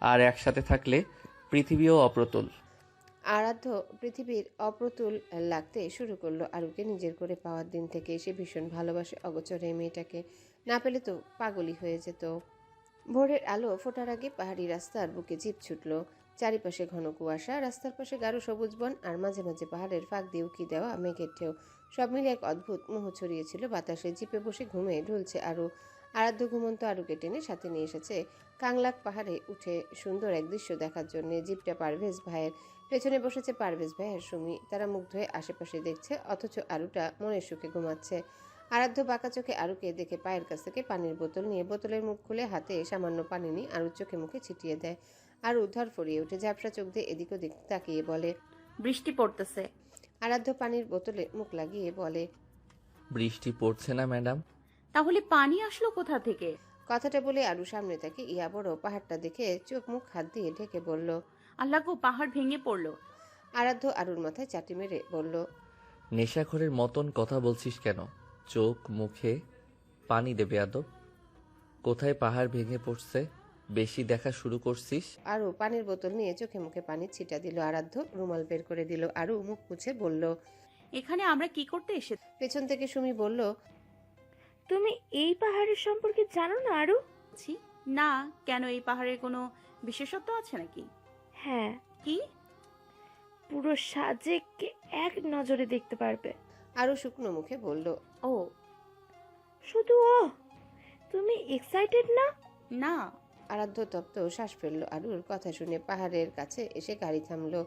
আর একসাথে থাকলে পৃথিবীও অপ্রতুল। আরাধ্য পৃথিবীর অপ্রতুল লাগতে শুরু করলো আরুকে। নিজের করে পাওয়ার দিন থেকে সে ভীষণ ভালোবাসে অগোচর এই মেয়েটাকে, না পেলে তো পাগলই হয়ে যেত। ভোরের আলো ফোটার আগে পাহাড়ি রাস্তার বুকে জিপ ছুটল। চারিপাশে ঘন কুয়াশা, রাস্তার পাশে গাঢ় সবুজ বন, আর মাঝে মাঝে পাহাড়ের ফাঁক দিয়ে উকি দেওয়া মেঘের ঢেউ, সব মিলে এক অদ্ভুত মোহ ছড়িয়েছিল বাতাসে। জিপে বসে ঘুমে ঢুলছে আরু। আরাধ্য ঘুমন্ত আরুকে টেনে সাথে নিয়ে এসেছে কাংলাক পাহাড়ে উঠে সুন্দর এক দৃশ্য দেখার জন্য। জিপটা পারভেজ ভাইয়ের, পেছনে বসেছে পারভেজ ভাই আর সুমি। তারা মুগ্ধ হয়ে আশেপাশে দেখছে, অথচ আরুটা মনের সুখে ঘুমাচ্ছে। আরাধ্য বাঁকা চোখে আরুকে দেখে পায়ের কাছ থেকে পানির বোতল নিয়ে বোতলের মুখ খুলে হাতে সামান্য পানি নিয়ে আরুর চোখে মুখে ছিটিয়ে দেয়। আরু ধরফরিয়ে উঠে ঝাপসা চোখ দিয়ে এদিক ওদিক তাকিয়ে বলে, বৃষ্টি পড়তেছে। আরাধ্য পানির বোতলে মুখ লাগিয়ে বলে, বৃষ্টি পড়ছে না ম্যাডাম। তাহলে পানি আসলো কোথা থেকে? কথাটা বলে আরু সামনে তাকে ইয়া বড় পাহাড়টা দেখে চোখ মুখ হাত দিয়ে ঢেকে বলল। আল্লাহ গো, পাহাড় ভেঙে পড়লো। আরাধ্য আরুর মাথায় চাটি মেরে বলল, নেশাখোরের মতন কথা বলছিস কেন? চোখ মুখে পানি দেবে আদব। কোথায় পাহাড় ভেঙে পড়ছে? বেশি দেখা শুরু করছিস? আরু পানির বোতল নিয়ে চোখে মুখে পানি ছিটা দিল। আরাধ্য রুমাল বের করে দিল। আরু মুখ মুছে বলল, এখানে আমরা কি করতে এসেছি? পেছন থেকে সুমি বলল, তুমি এই পাহাড়ের সম্পর্কে জানো না আরু? না, কেন, এই পাহাড়ের কোনো বিশেষত্ব আছে নাকি? হ্যাঁ, কি? পুরো সাজেককে এক নজরে দেখতে পারবে। আরু শুকনো মুখে বলল, ও শুধু ও? তুমি এক্সাইটেড না? না। আরাধ্য তপ্ত শ্বাস ফেলল আরুর কথা শুনে। পাহাড়ের কাছে এসে গাড়ি থামলো।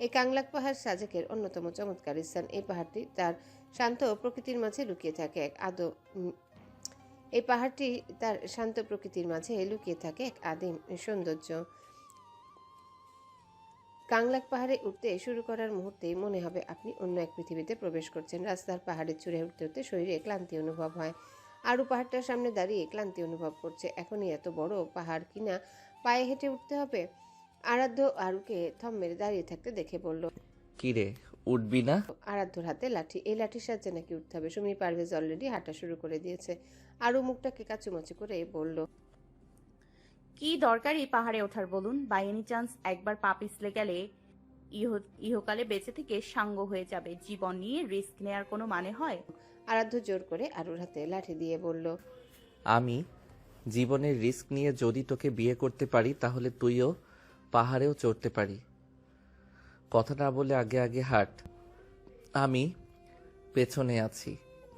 এই কাংলাক পাহাড় সাজেকের অন্যতম চমৎকার স্থান। এই পাহাড়টি তার শান্ত প্রকৃতির মাঝে লুকিয়ে থাকে এই পাহাড়টি তার শান্ত প্রকৃতির মাঝে লুকিয়ে থাকে এক আদিম সৌন্দর্য। কাংলাক পাহাড়ে উঠতে শুরু করার মুহূর্তেই মনে হবে আপনি অন্য এক পৃথিবীতে প্রবেশ করছেন। রাস্তার পাহাড়ে চূড়ে উঠতে উঠতে শরীরে ক্লান্তি অনুভব হয়। আরু পাহাড়টার সামনে দাঁড়িয়ে ক্লান্তি অনুভব করছে। এখনই এত বড় পাহাড় কিনা পায়ে হেঁটে উঠতে হবে। আরাধ্য আরুকে থম মেরে দাঁড়িয়ে থাকতে দেখে বলল, কি রে, উঠবি না? আরাধ্যর হাতে লাঠি, এই লাঠির সাহায্যে নাকি উঠতে হবে। সুমি পারভেজ অলরেডি হাঁটা শুরু করে দিয়েছে। আরু মুখটাকে কাচুমাচু করে বলল, কি দরকার এই পাহাড়ে ওঠার বলুন? বাই এনি চান্স একবার পা পিছলে গেলে ইহকালে বেঁচে থেকে সাঙ্গ হয়ে যাবে। জীবন নিয়ে রিস্ক নেয়ার কোনো মানে হয়? আরাধ্য জোর করে আরুর হাতে লাঠি দিয়ে বলল, আমি জীবনের রিস্ক নিয়ে যদি তোকে বিয়ে করতে পারি তাহলে তুইও পাহাড়েও চড়তে পারি। কথা না বলে আগে আগে হাঁট, আমি পেছনে আছি।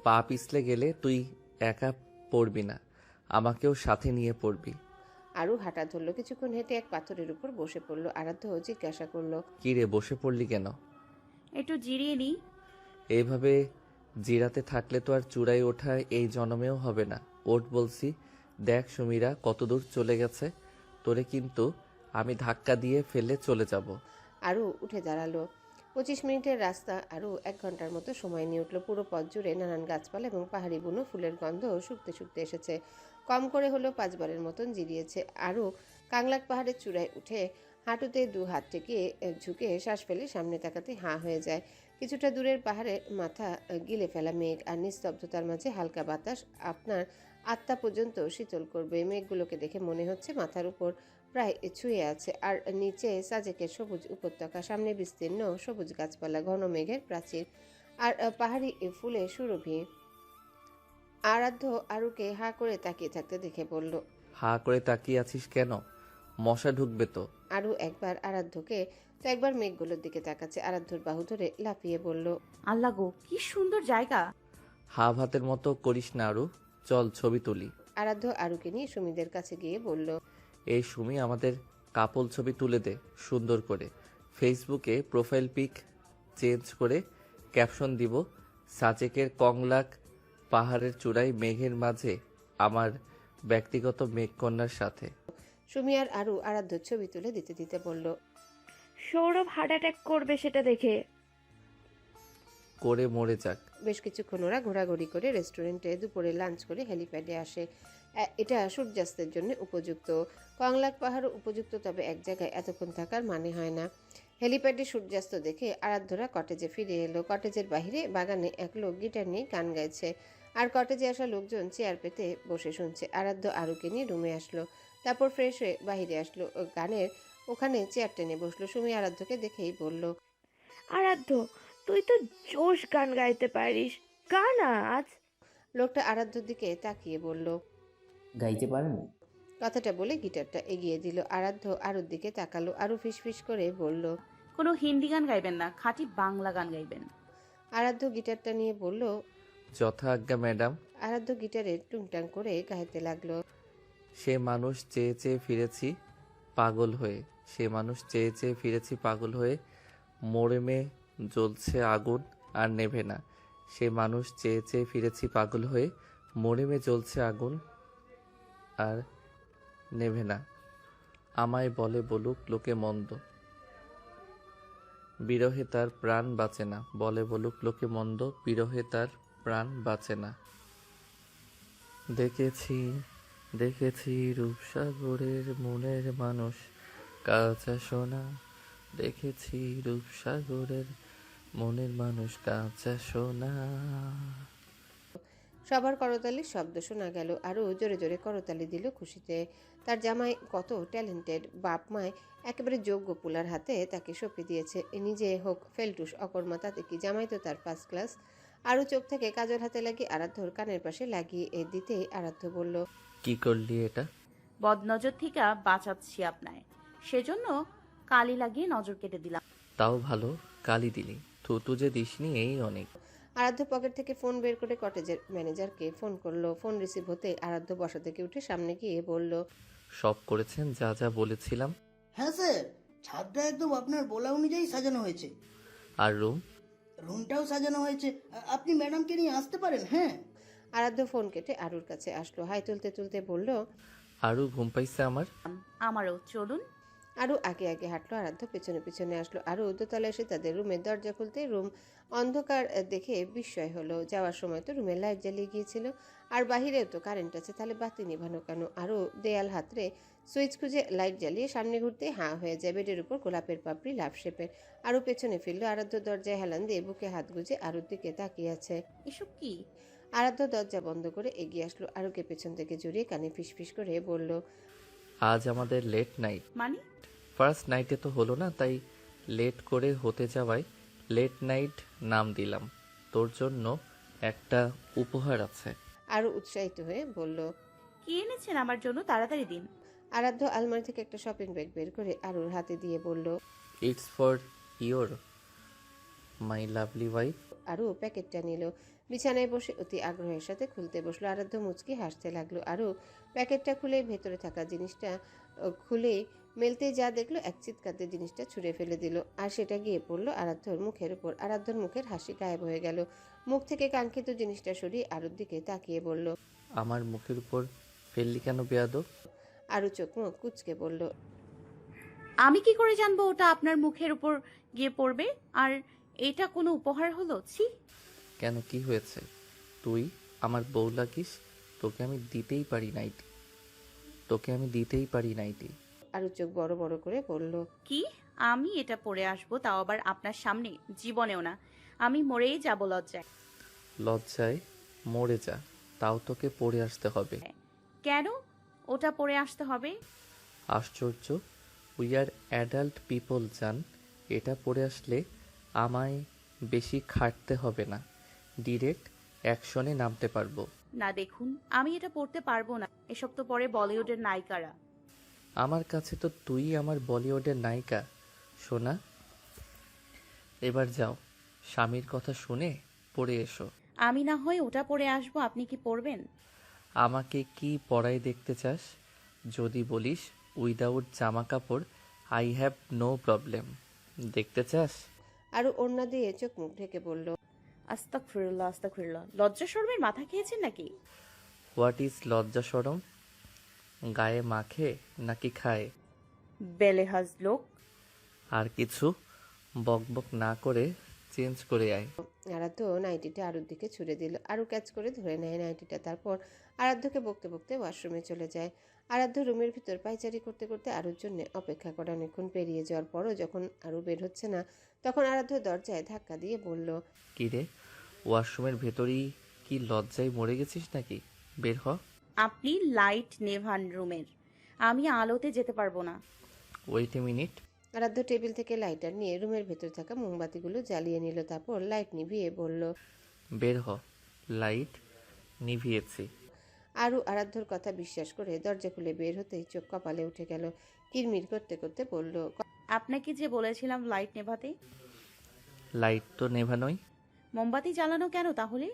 পা পিছলে গেলে তুই একা পড়বি না, আমাকেও সাথে নিয়ে পড়বি। আরু হাঁটা ধরল। কিছুক্ষণ হেঁটে এক পাথরের উপর বসে পড়ল। আরাধ্য জিজ্ঞাসা করলো, কি রে, বসে পড়লি কেন? একটু জিরিয়ে নি। এইভাবে জিরাতে থাকলে তো আর চূড়ায় ওঠা এই জন্মেও হবে না। ওঠ বলছি। দেখ সুমিরা কত দূর চলে গেছে, তোরে কিন্তু আমি ধাক্কা দিয়ে ফেলে চলে যাব। আরু উঠে দাঁড়ালো। 25 মিনিটের রাস্তা আরু 1 ঘন্টার মতো সময় নিয়ে উঠল। পুরো পথ জুড়ে নানান গাছপালা এবং পাহাড়ি বুনো ফুলের গন্ধ শুকতে শুকতে এসেছে। কম করে হলেও 5 বারের মতন জিরিয়েছে। আরু কাংলাক পাহাড়ের চূড়ায় উঠে হাঁটুতে 2 হাত টেকিয়ে ঝুঁকে শ্বাস ফেলে সামনে তাকাতে হাঁ হয়ে যায়। কিছুটা দূরের পাহাড়ে মাথা গিলে ফেলা মেঘ আর নিস্তব্ধতার মাঝে হালকা বাতাস আপনার আত্মা পর্যন্ত শীতল করবে। মেঘগুলোকে দেখে মনে হচ্ছে মাথার উপর প্রায় ছুঁয়ে আছে, আর নিচে সাজেকের সবুজ উপত্যকা, সামনে বিস্তীর্ণ সবুজ গাছপালা, ঘন মেঘের প্রাচীর আর পাহাড়ি ফুলে সুরভি। আরাধ্য আরুকে হাঁ করে তাকিয়ে থাকতে দেখে বলল, হা করে তাকিয়ে আছিস কেন? মশা ঢুকবে তো। আরু একবার আরাধ্যকে তো একবার মেঘগুলোর দিকে তাকাচ্ছে। আরাধ্যর বাহু ধরে লাফিয়ে বলল, আল্লাহ গো, কি সুন্দর জায়গা। হাফ হাতের মতো করিস না আরু, চল ছবি তুলি। আরাধ্য আরুকে নিয়ে সুমিদের কাছে গিয়ে বলল, এই সুমি আমাদের কাপল ছবি তুলে দে সুন্দর করে। ফেসবুকে প্রোফাইল পিক চেঞ্জ করে ক্যাপশন দিব, সাজেকের কংলাক পাহাড়ের চূড়ায় মেঘের মাঝে আমার ব্যক্তিগত মেঘকন্যার সাথে। সুমি আর আরু আরাধ্যর ছবি তুলে দিতে দিতে বলল, সৌরভ হার্ট অ্যাটাক করবে সেটা দেখে। করে মরে যাক। বেশ কিছুক্ষণ ওরা ঘোরাঘুরি করে রেস্টুরেন্টে দুপুরে লাঞ্চ করে হেলিপ্যাডে আসে। এটা সূর্যাস্তের জন্য উপযুক্ত। কংলাক পাহাড়ও উপযুক্ত, তবে এক জায়গায় এতক্ষণ থাকার মানে হয় না। হেলিপ্যাডে সূর্যাস্ত দেখে আরাধ্যরা কটেজে ফিরে এলো। কটেজের বাইরে বাগানে এক লোক গিটার নিয়ে গান গাইছে, আর কটেজে আসা লোকজন চেয়ার পেতে বসে শুনছে। আরাধ্য আরুকে নিয়ে রুমে আসলো, তারপর ফ্রেশ হয়ে বাইরে আসলো। গানের ওখানে চেয়ার টেনে বসলো। সুমি আরাধ্যকে দেখেই বলল, আরাধ্য, তুই তো জোশ গান গাইতে পারিস, গা না আজ। লোকটা আরাধ্যর দিকে তাকিয়ে বলল, গাইতে পারেন? কথাটা বলে গিটারটা এগিয়ে দিল। আরাধ্য আরুর দিকে তাকালো। আরু ফিসফিস করে বলল, কোনো হিন্দি গান গাইবেন না, খাঁটি বাংলা গান গাইবেন। আরাধ্য গিটারটা নিয়ে বলল। যথা আজ্ঞা ম্যাডাম। আরাধ্য গিটারে টুংটাং করে গাইতে লাগলো। সে মানুষ চেয়ে চেয়ে ফিরেছি পাগল হয়ে, সে মানুষ চেয়ে চেয়ে ফিরেছি পাগল হয়ে, মোড়েমে জ্বলছে আগুন আর নেভে না। সে মানুষ চেয়ে চেয়ে ফিরেছি পাগল হয়ে, মোড়েমে জ্বলছে আগুন আর নেভে না। আমায় বলে বলুক লোকে মন্দ, বিরহে তার প্রাণ বাঁচে না। বলে বলুক লোকে মন্দ, বিরহে তার প্রাণ বাঁচে না। দেখেছি দেখেছি রূপসাগরের মনের মানুষ কাঁচা সোনা, দেখেছি রূপসাগরের মনের মানুষ কাঁচা সোনা। সবার করতালির শব্দ শোনা গেল। আরও জোরে জোরে করতালি দিল খুশিতে। তার জামাই কত ট্যালেন্টেড, বাপ মায় একেবারে যোগ্য পুলার হাতে তাকে সঁপে দিয়েছে। নিজে হোক ফেলটুস অকর্মা, তাতে কি, জামাই তো তার ফার্স্ট ক্লাস। আরও চোখ থেকে কাজল হাতে লাগিয়ে আরাধ্যর কানের পাশে লাগিয়ে দিতেই আরাধ্য বলল, কি করলি এটা? বদনজর থেকে বাঁচাচ্ছি আপনায়, সেজন্য কালি লাগিয়ে নজর কেটে দিলাম। তাও ভালো, কালি দিলি, থুতু যে দিসনি এই অনেক। আরাধ্য পকেট থেকে ফোন বের করে কটেজের ম্যানেজারকে ফোন করলো। ফোন রিসিভ হতেই আরাধ্য বসা থেকে উঠে সামনে গিয়ে বলল, সব করেছেন যা যা বলেছিলাম? হ্যাঁ স্যার, ছাদটা একদম আপনার বলা অনুযায়ী সাজানো হয়েছে। আর রুম? রুমটাও সাজানো হয়েছে। আপনি ম্যাডামকে নিয়ে আসতে পারেন। হ্যাঁ। আরাধ্য ফোন কেটে আরুর কাছে আসলো। হাই তুলতে তুলতে বলল, আরও ঘুম পাইছে আমার। আমারও, চলুন। আরু আগে আগে হাঁটলো, আরাধ্য পেছনে পেছনে আসলো। আরু দোতলায় এসে তাদের রুমের দরজা খুলতে রুম অন্ধকার দেখে বিস্ময় হলো। যাওয়ার সময় তো রুমের লাইট জ্বালিয়ে গিয়েছিল, আর বাহিরেও তো কারেন্ট আছে, তাহলে বাতি নিভানো কেন? আরু দেয়াল হাতড়ে সুইচ খুঁজে লাইট জ্বালিয়ে সামনে ঘুরতে হাঁ হয়ে যায়। বেডের উপর গোলাপের পাপড়ি লাভ শেপের। আরু পেছনে ফিরলো। আরাধ্য দরজায় হেলান দিয়ে বুকে হাত গুজে আরুর দিকে তাকিয়ে আছে। এসব কি? আরাধ্য দরজা বন্ধ করে এগিয়ে আসলো। আরুকে পেছন থেকে জড়িয়ে কানে ফিসফিস করে বলল, আজ আমাদের লেট নাইট। মানে? ফার্স্ট নাইটে তো হলো না, তাই লেট করে হতে যাওয়ায় লেট নাইট নাম দিলাম। তোর জন্য একটা উপহার আছে। আরু উৎসাহিত হয়ে বলল। কি এনেছেন আমার জন্য? তাড়াতাড়ি দিন। আরাধ্য আলমারি থেকে একটা শপিং ব্যাগ বের করে আরুর হাতে দিয়ে বলল, it's for your my lovely wife. Aru প্যাকেটটা নিল। বিছানায় বসে অতি আগ্রহের সাথে খুলতে বসলো। আরাধ্য মুচকি হাসতে লাগলো। আরু প্যাকেটটা খুলে ভেতরে থাকা জিনিসটা খুলে মেলতে যা দেখলো, এক চিৎকারতে জিনিসটা ছুঁড়ে ফেলে দিল, আর সেটা গিয়ে পড়লো আরাধ্যর মুখের উপর। আরাধ্যর মুখের হাসি গায়েব হয়ে গেল। মুখ থেকে কাঙ্ক্ষিত জিনিসটা সরিয়ে আরুর দিকে তাকিয়ে বলল, আমার মুখের উপর ফেললি কেন বেয়াদব? আরু চোখ মুখ কুচকে বলল, আমি কি করে জানবো ওটা আপনার মুখের উপর গিয়ে পড়বে? আর এটা কোনো উপহার হলো? ছি। কেন, কি হয়েছে? তুই আমার বউ লাগিস, তোকে আমি দিতেই পারি নাইটি, তোকে আমি দিতেই পারি নাইটি। আরু চোখ বড় বড় করে বলল, কি? আমি এটা পরে আসবো, তাও আবার আপনার সামনে? জীবনেও না, আমি মরেই যাব লজ্জায়। লজ্জায় মরে যা, তাও তোকে পড়ে আসতে হবে। কেন ওটা পরে আসতে হবে? আশ্চর্য, উই আর অ্যাডাল্ট পিপল জান। এটা পড়ে আসলে আমায় বেশি খাটতে হবে না, ডিরেক্ট অ্যাকশনে নামতে পারবো। না দেখুন, আমি এটা পড়তে পারবো না। এসব তো পরে বলিউডের নায়িকারা। আমার কাছে তো তুই আমার বলিউডের নায়িকা সোনা। এবার যাও, স্বামীর কথা শুনে পড়ে এসো। আমি না হয় ওটা পরে আসবো, আপনি কি পরবেন? আমাকে কি পড়াই দেখতে চাস? যদি বলিস উইদাউট জামা কাপড়, আই হ্যাভ নো প্রবলেম। দেখতে চাস? আরও ওড়না দিয়ে চোখ মুখ ঢেকে বলল, আস্তাগফিরুল্লাহ, আস্তাগফিরুল্লাহ। লজ্জা শরমের মাথা খেয়েছেন নাকি? হোয়াট ইজ লজ্জা শরম? গায়ে মাখে নাকি খায়? বেলেহাজ লোক। আর কিছু বকবক না করে চেঞ্জ করে আয়। আরাধ্য নাইটিটা আরুর দিকে ছুড়ে দিল। আরু ক্যাচ করে ধরে নেয় নাইটিটা। তারপর আরাধ্যকে বকতে বকতে ওয়াশরুমে চলে যায়। আরাধ্য রুমের ভিতর পায়চারি করতে করতে আরুর জন্য অপেক্ষা করে অনেকক্ষণ পেরিয়ে যাওয়ার পরও যখন আরু বের হচ্ছে না, তখন আরাধ্য দরজায় ধাক্কা দিয়ে বলল, কিরে, ওয়াশরুমের ভেতরেই কি লজ্জায় মরে গেছিস নাকি? বের হ। আপনি লাইট নেভান রুমের, আমি আলোতে যেতে পারবো না। Wait a minute. Aradhya table থেকে লাইটার নিয়ে রুমের ভেতর থাকা মোমবাতিগুলো জ্বালিয়ে নিল। তারপর লাইট নিভিয়ে বলল, বের হ। লাইট নিভিয়েছি। আরু আরাধ্যর কথা বিশ্বাস করে দরজা খুলে বের হতেই চোখ কপালে উঠে গেল। কিরমির করতে করতে বলল, আপনাকে যে বলেছিলাম লাইট নেভাতে। লাইট তো নেভানোই। মোমবাতি জ্বালানো কেন তাহলে?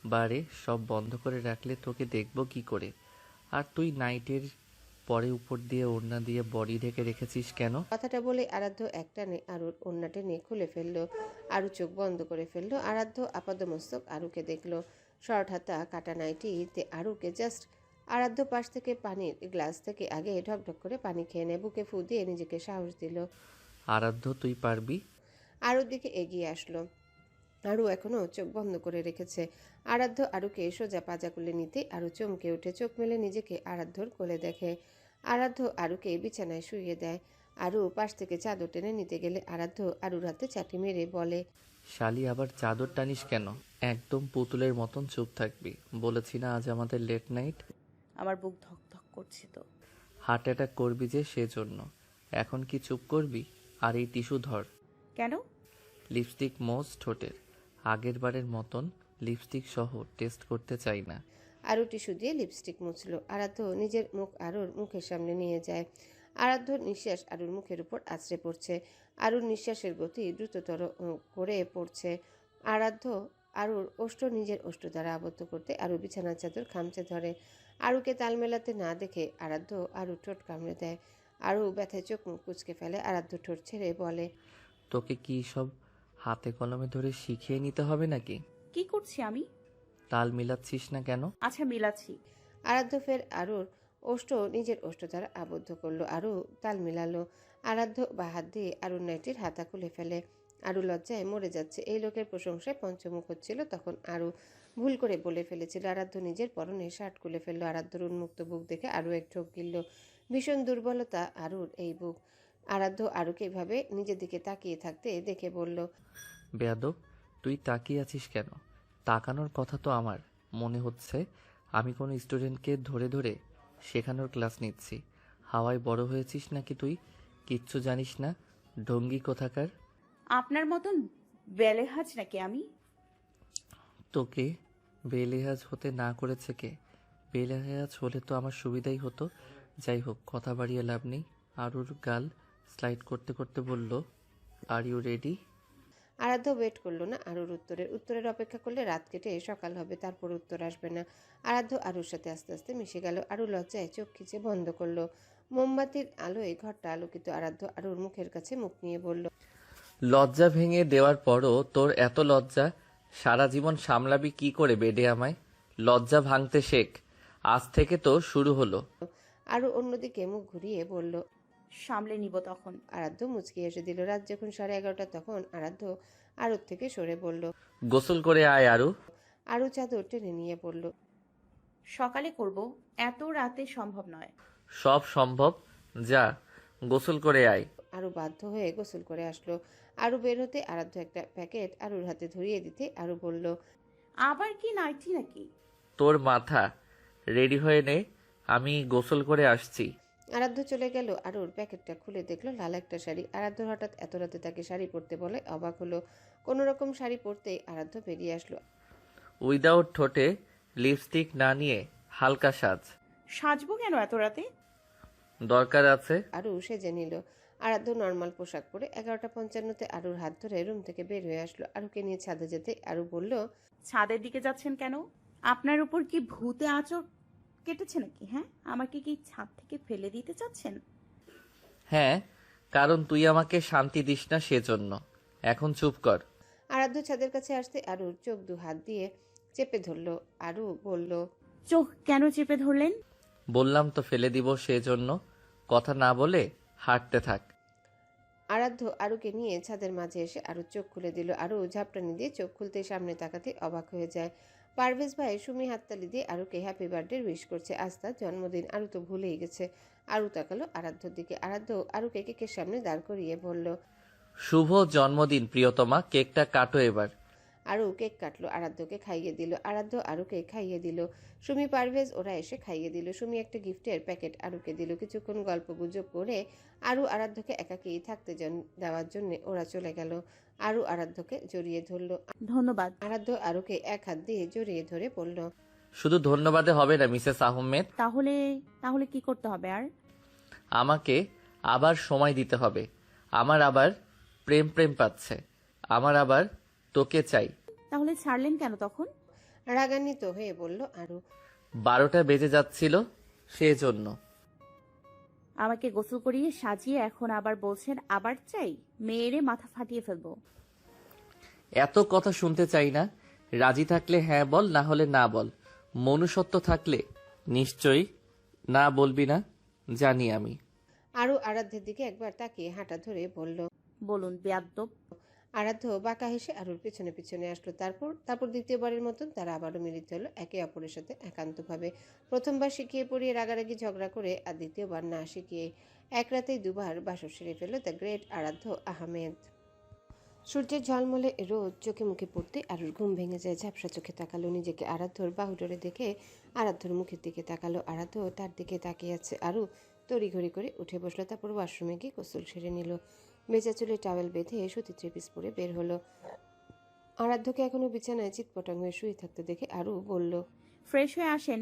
বারে সব বন্ধ করে রাখলে তোকে দেখবো কি করে? আর তুই নাইটের পরে উপর দিয়ে ওড়না দিয়ে বডি ঢেকে রেখেছিস কেন? কথাটা বলে আরাধ্য একটানে আরুর ওড়না টেনে খুলে ফেললো। আরু চোখ বন্ধ করে ফেললো। আরাধ্য আপাদমস্তক আরুকে দেখলো। শর্ট হাতা কাটা নাইটিতে আরুকে জাস্ট। আরাধ্য পাশ থেকে পানির গ্লাস থেকে আগে ঢকঢক করে পানি খেয়ে নেয়। বুকে ফু দিয়ে নিজেকে সাহস দিল। আরাধ্য তুই পারবি। আরুর দিকে এগিয়ে আসলো। আরু এখনো চোখ বন্ধ করে রেখেছে। আরাধ্য আরুকে সোজা পাজা কোলে নিতে আরু চমকে উঠে চোখ মেলে নিজেকে আরাধ্যর কোলে দেখে। আরাধ্য আরুকে বিছানায় শুইয়ে দেয়। আরু পাশ থেকে চাদর টেনে নিতে গেলে আরাধ্য আরুর হাতে চাটি মেরে বলে, শালি আবার চাদর টানিস কেন? একদম পুতুলের মতন চুপ থাকবি। বলেছি না আজ আমাদের লেট নাইট। আমার বুক ধক ধক করছে তো। হার্ট অ্যাটাক করবি যে সেজন্য। এখন কি চুপ করবি? আর এই টিস্যু ধর। কেন? লিপস্টিক মোজ ঠোঁটের। আগের বারের মতন লিপস্টিক সহ টেস্ট করতে চাই না। আরু টিস্যু দিয়ে লিপস্টিক মুছলো। আরাধ্য নিজের মুখ আরুর মুখের সামনে নিয়ে যায়। আরাধ্যর নিঃশ্বাস আরুর মুখের উপর আছড়ে পড়ছে। আরুর নিঃশ্বাসের গতি দ্রুততর করে পড়ছে। আরাধ্য আরুর ওষ্ঠ নিজের ওষ্ঠ দ্বারা আবদ্ধ করতে আরু বিছানার চাদর খামচে ধরে। আরুকে তাল মেলাতে না দেখে আরাধ্য আরু ঠোঁট কামড়ে দেয়। আরু ব্যথায় চোখ মুখ কুচকে ফেলে। আরাধ্য ঠোঁট ছেড়ে বলে, তোকে কি সব হাতে কলমে ধরে শিখিয়ে নিতে হবে নাকি? কি করছি আমি? তাল মিলাচ্ছিস না কেন? আচ্ছা মিলাচ্ছি। আরাধ্য ফের আরুর ওষ্ঠ নিজের ওষ্ঠ দ্বারা আবদ্ধ করলো। আরু তাল মিলালো। আরাধ্য বা হাত দিয়ে আরুর নাইটির হাতা খুলে ফেলে। আরু লজ্জায় মরে যাচ্ছে। এই লোকের প্রশংসায় পঞ্চমুখ হচ্ছিল। তখন আরু ভুল করে বলে ফেলেছিল। আরাধ্য নিজের পরনে শার্ট খুলে ফেললো। আরাধ্যর উন্মুক্ত বুক দেখে আরু এক ঢোক গিলল। ভীষণ দুর্বলতা আরুর এই বুক। আরাধ্য আরুকে এভাবে নিজের দিকে তাকিয়ে থাকতে দেখে বলল, বেয়াদব, তুই তাকিয়ে আছিস কেন? তাকানোর কথা তো আমার। মনে হচ্ছে আমি কোনো স্টুডেন্টকে ধরে ধরে শেখানোর ক্লাস নিচ্ছি। হাওয়ায় বড় হয়েছিস নাকি তুই? কিচ্ছু জানিস না, ঢঙ্গি কোথাকার। আপনার মতন বেলেহাজ নাকি আমি? তোকে বেলেহাজ হতে না করেছে কে? বেলেহাজ হলে তো আমার সুবিধাই হতো। যাই হোক, কথা বাড়িয়ে লাভ নেই। আরুর গাল স্লাইড করতে করতে বলল, আর ইউ রেডি? আরাধ্য ওয়েট করলো না আরুর উত্তরের অপেক্ষা করলে রাত কেটে সকাল হবে, তারপর উত্তর আসবে না। আরাধ্য আরুর সাথে আস্তে আস্তে মিশে গেল। আরু লজ্জায় চোখ খিচে বন্ধ করলো। মোমবাতির আলোয় ঘরটা আলোকিত। আরাধ্য আরুর মুখের কাছে মুখ নিয়ে বলল, লজ্জা ভেঙে দেওয়ার পরও তোর এত লজ্জা? সারা জীবন সামলাবি কি করে বেডে আমায়? লজ্জা ভাঙতে শেখ। আজ থেকে তো শুরু হলো। আরু অন্যদিকে মুখ ঘুরিয়ে বলল, সামলে নিব তখন। আরাধ্য মুচকি এসে দিল। রাত যখন 11:30 তখন আরাধ্য আরুর থেকে সরে বলল। গোসল করে আয় আরু। আরু চাদর টেনে নিয়ে বলল, সকালে করব, এত রাতে সম্ভব নয়। সব সম্ভব। যা গোসল করে আয়। আরু বাধ্য হয়ে গোসল করে আসলো। আরু বের হতে আরাধ্য একটা প্যাকেট আরুর হাতে ধরিয়ে দিতে আরু বলল, আবার কি নাইটি নাকি? তোর মাথা। রেডি হয়ে নে, আমি গোসল করে আসছি। আরাধ্য চলে গেল। আরুর প্যাকেটটা খুলে দেখলো লাল একটা শাড়ি। আরাধ্য হঠাৎ এত রাতে তাকে শাড়ি পরতে বলে অবাক হলো। কোনো রকম শাড়ি পরতেই আরাধ্য বেরিয়ে আসলো। উইদাউট ঠোঁটে লিপস্টিক না নিয়ে হালকা সাজ। সাজবো কেন এত রাতে? দরকার আছে। আরু সেজে নিল। আরাধ্য নর্মাল পোশাক পরে 11:55-তে আরুর হাত ধরে রুম থেকে বের হয়ে আসলো। আরুকে নিয়ে ছাদে যেতে আরু বলল, ছাদের দিকে যাচ্ছেন কেন? আপনার উপর কি ভূতে আঁচড় কেটেছে নাকি? হ্যাঁ, আমাকে কি ছাদ থেকে ফেলে দিতে চাচ্ছেন? হ্যাঁ, কারণ তুই আমাকে শান্তি দিস না সেজন্য। এখন চুপ কর। আরাধ্য ছাদের কাছে আসতে আরুর চোখ দু হাত দিয়ে চেপে ধরল। আরু বলল, চোখ কেন চেপে ধরলেন? বললাম তো ফেলে দিব সেজন্য। কথা না বলে হাঁটতে থাক। আরাধ্য আরুকে নিয়ে ছাদের মাঝে এসে আরু চোখ খুলে দিল। আরু ঝাপটানি দিয়ে চোখ খুলতে সামনে তাকাতে অবাক হয়ে যায়। পারভেজ ভাই সুমি হাততালি দিয়ে আরুকে হ্যাপি বার্থডে উইশ করছে। আজ তার জন্মদিন। আরু তো ভুলেই গেছে। আরু তাকালো আরাধ্যর দিকে। আরাধ্য আরুকে কেকের সামনে দাঁড় করিয়ে বলল, শুভ জন্মদিন প্রিয়তমা, কেকটা কাটো এবার। আরু কেক কাটলো, আরাধ্যকে খাইয়ে দিল। আরাধ্য আরুকে খাইয়ে দিল। সুমি পারভেজ ওরা এসে খাইয়ে দিল। সুমি একটা গিফটের প্যাকেট আরুকে দিল। কিছুক্ষণ গল্প গুজব করে আরু আরাধ্যকে একাকী থাকতে দেওয়ার জন্য ওরা চলে গেল। আরু আরাধ্যকে জড়িয়ে ধরল। ধন্যবাদ। আরাধ্য আরুকে এক হাত দিয়ে জড়িয়ে ধরে বলল, শুধু ধন্যবাদে হবে না মিসেস আহমেদ, তাহলে তাহলে কি করতে হবে আর? আমাকে আবার সময় দিতে হবে। আমার আবার প্রেম প্রেম পাচ্ছে। আমার আবার তোকে চাই। তাহলে ছাড়লেন কেন তখন? রাগান্বিত হয়ে বলল আরু। 12টা বেজে যাচ্ছিল সেজন্য। আমাকে গোসল করিয়ে সাজিয়ে এখন আবার বলছেন আবার চাই? মেয়েরে মাথা ফাটিয়ে ফেলবো। এত কথা শুনতে চাই না। রাজি থাকলে হ্যাঁ বল, না হলে না বল। মনুষ্যত্ব থাকলে নিশ্চয়ই না বলবি না, জানি আমি। আরু আরাধ্যের দিকে একবার তাকিয়ে হাঁটা ধরে বলল, বলুন বেয়াদ্দব। আরাধ্য বাঁকা হেসে আরুর পিছনে পিছনে আসলো। তারপর দ্বিতীয়বারের মতন তারা আবারও মিলিত হলো একে অপরের সাথে একান্তভাবে। প্রথমবার শিখিয়ে পড়িয়ে রাগারাগি ঝগড়া করে, আর দ্বিতীয়বার না শিখিয়ে এক রাতেই দুবার বাসর সেরে ফেলল দ্য গ্রেট আরাধ্য আহমেদ। সূর্যের ঝলমলে রোদ চোখে মুখে পড়তে আরুর ঘুম ভেঙে যায়। ঝাপসা চোখে তাকালো নিজেকে আরাধ্যর বাহুডোরে দেখে আরাধ্যর মুখের দিকে তাকালো। আরাধ্য তার দিকে তাকিয়ে আছে। আরু তড়িঘড়ি করে উঠে বসলো। তারপর ওয়াশরুমে গিয়ে গোসল সেরে নিল। ভেজা চুলে টাওয়েল বেঁধে সুতি থ্রি পিস পরে বের হলো। আরাধ্যকে এখনো বিছানায় চিৎপটাং হয়ে শুয়ে থাকতে দেখে আরু বলল, ফ্রেশ হয়ে আসেন,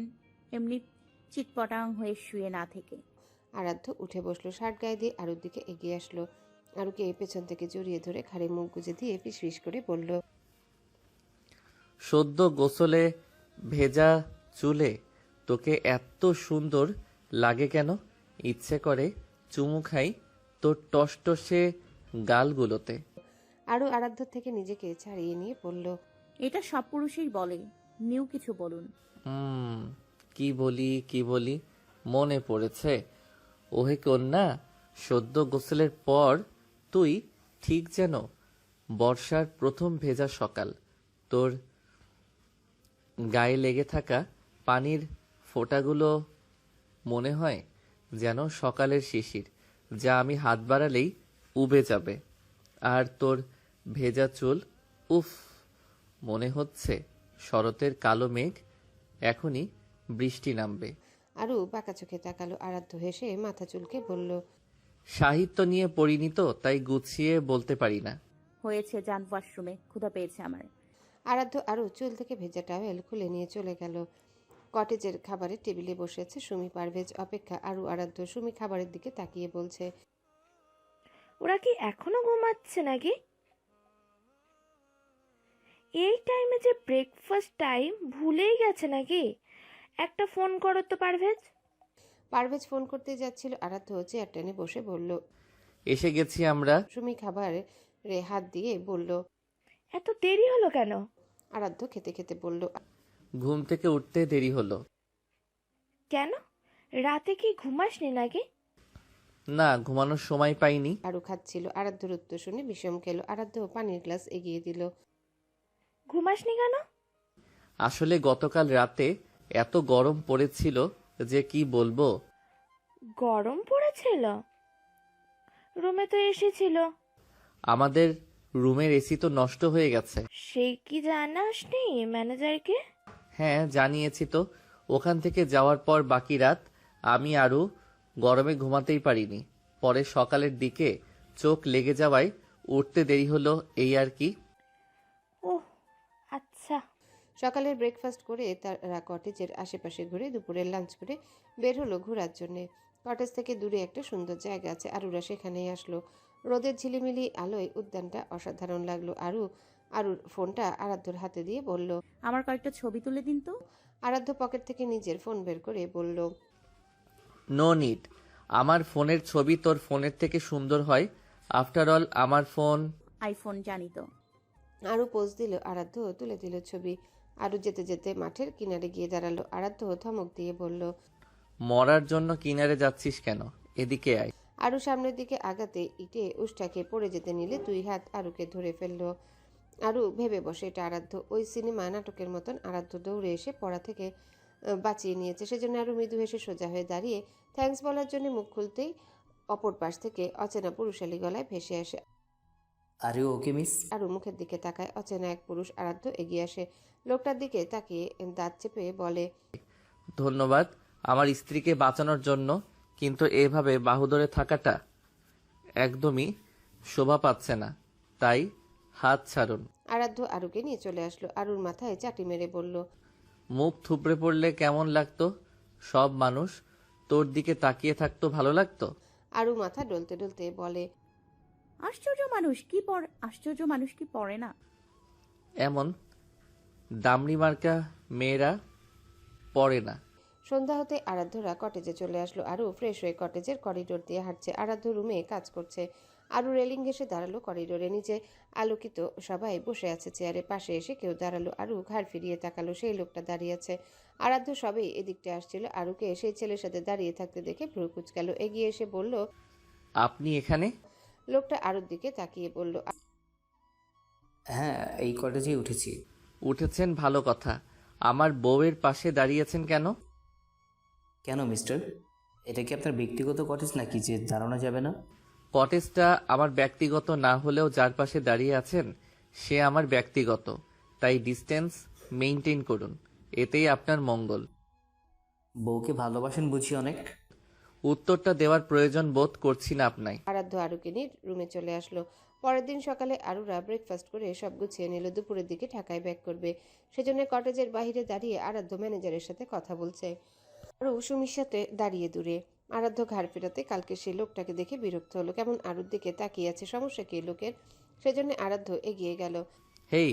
এমনি চিৎপটাং হয়ে শুয়ে না থেকে। আরাধ্য উঠে বসলো। শার্ট গায়ে দিয়ে আরুর দিকে এগিয়ে আসলো। আরুকে পেছন থেকে জড়িয়ে ধরে ঘাড়ে মুখ গুজে দিয়ে ফিসফিস করে বলল, সদ্য গোসলে ভেজা চুলে তোকে এত সুন্দর লাগে কেন? ইচ্ছে করে চুমু খাই তোর টসটসে গালগুলোতে। আরু আরাধ্য থেকে নিজেকে ছাড়িয়ে নিয়ে বলল, এটা সব পুরুষই বলে, নিউ কিছু বলুন। কি বলি মনে পড়েছে। ওহে কন্যা, সদ্য গোসলের পর তুই ঠিক যেন বর্ষার প্রথম ভেজা সকাল। তোর গায়ে লেগে থাকা পানির ফোঁটাগুলো মনে হয় যেন সকালের শিশির, যা আমি হাত বাড়ালেই উবে যাবে। আর তোর ভেজা চুল, উফ, মনে হচ্ছে শরতের কালো মেঘ, এখনই বৃষ্টি নামবে। আরু বাঁকা চোখে তাকালো। আরাধ্য হেসে মাথা চুলকে বলল, সাহিত্য নিয়ে পড়িনি তো, তাই গুছিয়ে বলতে পারি না। হয়েছে, যান ওয়াশরুমে, ক্ষুধা পেয়েছে আমার। আরাধ্য আরু চুল থেকে ভেজা টাওয়েল খুলে নিয়ে চলে গেল। কটেজের খাবারের টেবিলে বসে আছে সুমি। পারভেজ অপেক্ষা। আরু আরাধ্য সুমি খাবারের দিকে তাকিয়ে বলছে, ওরা কি এখনো ঘুমাচ্ছে নাকি? এই টাইমে যে ব্রেকফাস্ট টাইম, ভুলেই গেছে নাকি? একটা ফোন করো তো পারভেজ। পারভেজ ফোন করতে যাচ্ছিল। আরাধ্য চেয়ার টেনে বসে বলল, এসে গেছি আমরা। সুমি খাবারে হাত দিয়ে বলল। এত দেরি হলো কেন? আরাধ্য খেতে খেতে বলল, ঘুম থেকে উঠতে দেরি হলো। কেন, রাতে কি ঘুমাসনি নাকি? না, ঘুমানোর সময় পাইনি। আরু খাচ্ছিল। আরাধ্যর উত্তর শুনে বিষম খেলো। আরাধ্য পানির গ্লাস এগিয়ে দিল। ঘুমাসনি কেন? আসলে গতকাল রাতে এত গরম পড়েছিল যে কি বলবো। গরম পড়েছিল? রুমে তো এসি ছিল। আমাদের রুমের এসি তো নষ্ট হয়ে গেছে। সেই কি জানাসনি ম্যানেজারকে? হ্যাঁ, জানিয়েছি তো। ওখান থেকে যাওয়ার পর বাকি রাত আমি আরও গরমে ঘুমাতেই পারিনি। পরে সকালের দিকে চোখ লেগে যাওয়ায় উঠতে দেরি হলো, এই আর কি। ওহ আচ্ছা। সকালের ব্রেকফাস্ট করে তারা কটেজের আশেপাশে ঘুরে দুপুরের লাঞ্চ করে বের হলো ঘোরার জন্যে। কটেজ থেকে দূরে একটা সুন্দর জায়গা আছে, আরুরা সেখানেই আসলো। রোদের ঝিলিমিলি আলোয় উদ্যানটা অসাধারণ লাগলো। আরুর ফোনটা আরাধ্যর হাতে দিয়ে বলল। আমার কয়েকটা ছবি তুলে দিন তো। আরাধ্য পকেট থেকে নিজের ফোন বের করে বলল। No need. আমার ফোনের ছবি তোর ফোনের থেকে সুন্দর হয়। আফটার অল আমার ফোন। আইফোন জানি তো। আরু পোজ দিল, আরাধ্য তুলে দিল ছবি। আরু যেতে যেতে মাঠের কিনারে গিয়ে দাঁড়ালো। আরাধ্য ধমক দিয়ে বলল। মরার জন্য কিনারে যাচ্ছিস কেন? এদিকে আয়। আরু সামনের দিকে আগাতে ইটে উষ্টাকে পড়ে যেতে নিলে দুই হাত আরুকে ধরে ফেললো। আরু ভেবে বসে এটা আরাধ্য। ওই সিনেমা নাটকের মতন আরাধ্য দৌড়ে এসে পড়া থেকে বাঁচিয়ে নিয়েছে। সেজন্য আরু মৃদু হেসে সোজা হয়ে দাঁড়িয়ে থ্যাঙ্কস বলার জন্য মুখ খুলতেই অপর পাশ থেকে অচেনা পুরুষালী গলায় ভেসে আসে। Are you okay miss? আরু মুখের দিকে তাকায়। অচেনা এক পুরুষ। আরাধ্য এগিয়ে আসে, লোকটার দিকে তাকিয়ে দাঁত চেপে বলে। ধন্যবাদ আমার স্ত্রীকে বাঁচানোর জন্য, কিন্তু এভাবে বাহু ধরে থাকাটা একদমই শোভা পাচ্ছে না, তাই হাত ছাড়ুন। আরাধ্য আরুকে নিয়ে চলে আসলো। আরুর মাথায় চাটি মেরে বলল। মুখ থুবড়ে পড়লে কেমন লাগতো? সব মানুষ তোর দিকে তাকিয়ে থাকতো, ভালো লাগতো? আরু মাথা ডলতে ডলতে বলে। আশ্চর্য মানুষ কি পড়ে না? এমন দামড়ি মার্কা মেয়েরা পড়ে না। সন্ধ্যা হতে আরাধ্যরা কটেজে চলে আসলো। আরু ফ্রেশ হয়ে কটেজের করিডোর দিয়ে হাঁটছে। আরাধ্য রুমে কাজ করছে। আরু রেলিং ঘেসে দাঁড়ালো করিডোরে। নিচে আলোকিত সবাই বসে আছে চেয়ারে। পাশে এসে কেউ দাঁড়ালো। আরু ঘাড় ফিরিয়ে তাকালো, সেই লোকটা দাঁড়িয়ে আছে। আরাধ্য সবেই এদিকটা আসছিল। আরুকে সেই ছেলের সাথে দাঁড়িয়ে থাকতে দেখে ভ্রু কুঁচকালো। এগিয়ে এসে বলল। আপনি এখানে? লোকটা আরুর দিকে তাকিয়ে বলল। হ্যাঁ, এই কটেজেই উঠেছি। উঠেছেন, ভালো কথা। আমার বউয়ের পাশে দাঁড়িয়েছেন কেন? কেন মিস্টার? এটা কি আপনার ব্যক্তিগত কটেজ নাকি যে দাঁড়ানো যাবে না? কটেজটা আমার ব্যক্তিগত না হলেও যার পাশে দাঁড়িয়ে আছেন সে আমার ব্যক্তিগত, তাই ডিস্টেন্স মেইনটেইন করুন, এতেই আপনার মঙ্গল। বউকে ভালোবাসেন বুঝি অনেক? উত্তরটা দেওয়ার প্রয়োজন বোধ করছি না আপনায়। আরাধ্য আরুকে নিয়ে রুমে চলে আসলো। পরের দিন সকালে আরুরা ব্রেকফাস্ট করে সব গুছিয়ে নিল। দুপুরের দিকে ঢাকায় ব্যাক করবে, সেজন্য কটেজের বাইরে দাঁড়িয়ে আরাধ্য ম্যানেজারের সাথে কথা বলছে। আরু সুমির সাথে দাঁড়িয়ে দূরে। আরাধ্য ঘাড় ফেরাতে কালকে সেই লোকটাকে দেখে বিরক্ত হলো। কেমন আরুর দিকে তাকিয়ে আছে, সমস্যা কি লোকের? সেজন্য আরাধ্য এগিয়ে গেল। হেই,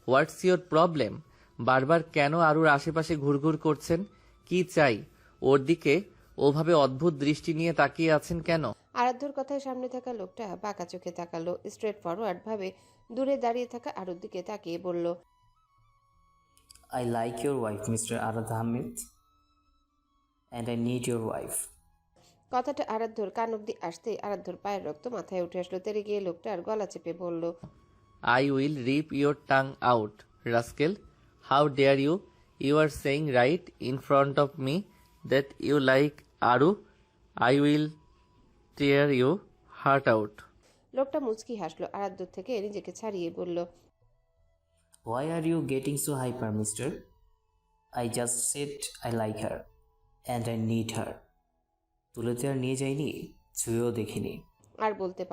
হোয়াটস ইয়োর প্রবলেম? বারবার কেন আরুর আশেপাশে ঘুরঘুর করছেন? কি চাই? ওর দিকে ওভাবে অদ্ভুত দৃষ্টি নিয়ে তাকিয়ে আছেন কেন? আরাধ্যর কথায় সামনে থাকা লোকটা বাঁকা চোখে তাকালো। স্ট্রেট ফরওয়ার্ড ভাবে দূরে দাঁড়িয়ে থাকা আরুর দিকে তাকিয়ে বলল। I like your wife mister Aradh Ahmed and I need your wife. কথাটা আরাধ্যর কান অব্দি আসতেই আরাধ্যর পায়ের রক্ত মাথায় উঠে আসলো। তেরে গিয়ে লোকটার গলা চেপে বলল। I will rip your tongue out, rascal. How dare you? You are saying right in front of me that you like Aru. I will tear your heart out. লোকটা মুচকি হাসলো। আরাধ্য থেকে নিজেকে ছাড়িয়ে বলল। Why are you getting so hyper mister? I just said I like her and I need her. তুলেতে আর নিয়ে যাইনি, ছুঁয়েও দেখিনি। আর বলতে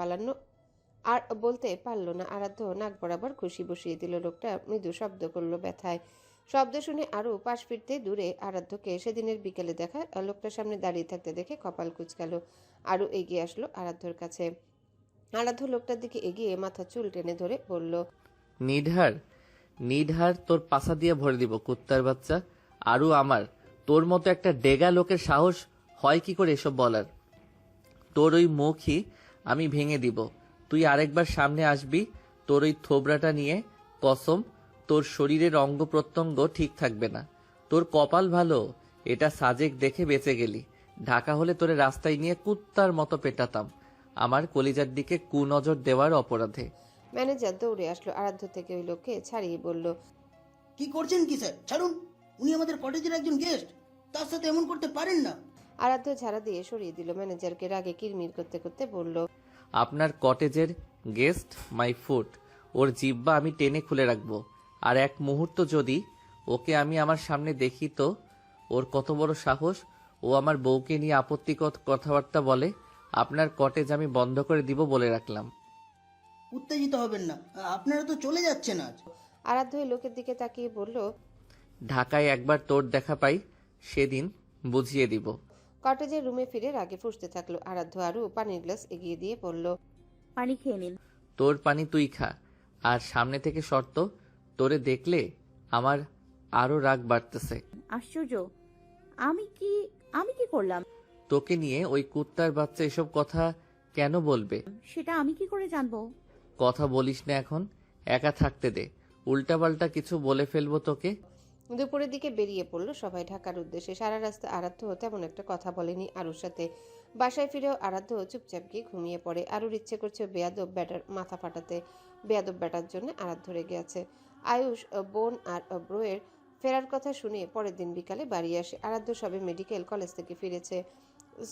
পারল না। আরাধ্য নাক বরাবর খুশি বসিয়ে দিল। লোকটা মৃদু শব্দ করলো ব্যথায়। শব্দ শুনে আরও পাশ ফিরতে দূরে আরাধ্যকে সেদিনের বিকেলে দেখা লোকটার সামনে দাঁড়িয়ে থাকতে দেখে কপাল কুঁচকালো। আরও এগিয়ে আসলো আরাধ্যর কাছে। আরাধ্য লোকটার দিকে এগিয়ে মাথা চুল টেনে ধরে বলল। Need her তোর পাছা দিয়ে ভরে দিব, কুত্তার বাচ্চা। আরু আমার, তোর মতো একটা ডেগা লোকের সাহস হয় কি করে এসব বলার? তোর ওই মুখই আমি ভেঙে দিব। তুই আরেকবার সামনে আসবি তোর ওই থোবরাটা নিয়ে, কসম তোর শরীরের অঙ্গ প্রত্যঙ্গ ঠিক থাকবে না। তোর কপাল ভালো, এটা সাজেক দেখে বেঁচে গেলি। ঢাকা হলে তোরে রাস্তায় নিয়ে কুত্তার মতো পেটাতাম, আমার কলিজার দিকে কুনজর দেওয়ার অপরাধে। ম্যানেজার দৌড়ে আসলো আরাধ্য থেকে ওই লোককে ছাড়িয়ে বলল। কি করছেন কি স্যার? ছাড়ুন, উনি আমাদের কটেজের একজন গেস্ট, তার সাথে এমন করতে পারেন না। আরাধ্য ঝাড়া দিয়ে সরিয়ে দিল। ম্যানেজারকে রাগে কিরমির করতে করতে বলল। আপনার কটেজের গেস্ট মাই ফুট, ওর জিহ্বা আমি টেনে খুলে রাখবো। আর এক মুহূর্ত যদি ওকে আমি আমার সামনে দেখি তো ওর কত বড় সাহস, ও আমার বউকে নিয়ে আপত্তিকর কথাবার্তা বলে। আপনার কটেজ আমি বন্ধ করে দিব বলে রাখলাম। উত্তেজিত হবেন না, আপনারা তো চলে যাচ্ছেন আজ। আরাধ্য ওই লোকের দিকে তাকিয়ে বলল। ঢাকায় একবার তোর দেখা পাই সেদিন বুঝিয়ে দিব। কটেজের রুমে ফিরে রাগে ফুঁসতে থাকলো আরাধ্য। আরু পানির গ্লাস এগিয়ে দিয়ে বলল, পানি খেয়ে নিন। তোর পানি তুই খা, আর সামনে থেকে শর্ত, তোরে দেখলে আমার আরো রাগ বাড়তেছে। আশ্চর্য, আমি কি করলাম? তোকে নিয়ে ওই কুত্তার বাচ্চা এসব কথা কেন বলবে? সেটা আমি কি করে জানবো? কথা বলিস না এখন, একা থাকতে দে, উল্টাপাল্টা কিছু বলে ফেলবো তোকে। দুপুরের দিকে বেরিয়ে পড়লো সবাই ঢাকার উদ্দেশ্যে। সারা রাস্তা আরাধ্য তেমন একটা কথা বলেনি আরুর সাথে। বাসায় ফিরেও আরাধ্য চুপচাপ গিয়ে ঘুমিয়ে পড়ে। আরুর ইচ্ছে করছে বেয়াদব ব্যাটার মাথা ফাটাতে। বেয়াদব ব্যাটার জন্য আরাধ্য রেগে আছে। আয়ুষ, বোন আর ব্রোয়ের ফেরার কথা শুনে পরের দিন বিকালে বাড়ি আসে। আরাধ্য সবে মেডিকেল কলেজ থেকে ফিরেছে।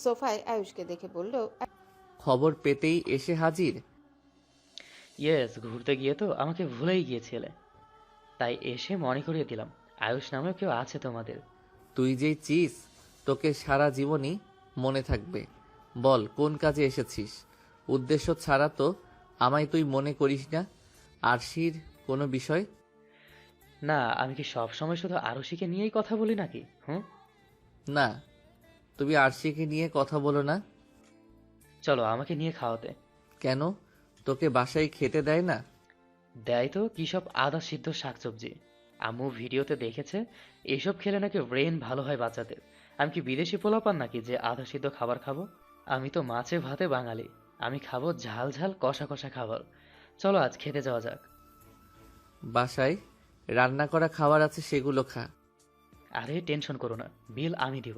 সোফায় আয়ুষকে দেখে বলল, খবর পেতেই এসে হাজির। ইয়েস, ঘুরতে গিয়ে তো আমাকে ভুলেই গিয়েছিলে, তাই এসে মনে করিয়ে দিলাম আয়ুষ নামেও কেউ আছে তোমাদের। তুই যেই চিস, তোকে সারা জীবনই মনে থাকবে। বল কোন কাজে এসেছিস? উদ্দেশ্য ছাড়া তো আমায় তুই মনে করিস না। আরশির কোনো বিষয়? না, আমি কি সব সময় শুধু আরুষিকে নিয়েই কথা বলি নাকি? না, তুমি আরশিকে নিয়ে কথা বলো না। চলো আমাকে নিয়ে খাওয়াতে। কেন, তোকে বাসায় খেতে দেয় না? দেয় তো, কি সব আদা সিদ্ধ শাকসবজি। আম্মু ভিডিওতে দেখেছে এসব খেলে নাকি ব্রেন ভালো হয় বাচ্চাদের। আমি কি বিদেশি পোলাপান নাকি যে আদা সিদ্ধ খাবার খাবো? আমি তো মাছে ভাতে বাঙালি, আমি খাবো ঝাল ঝাল কষা কষা খাবার। চলো আজ খেতে যাওয়া যাক। বাসায় রান্না করা খাবার আছে, সেগুলো খা। আরে টেনশন করো না, বিল আমি দিব।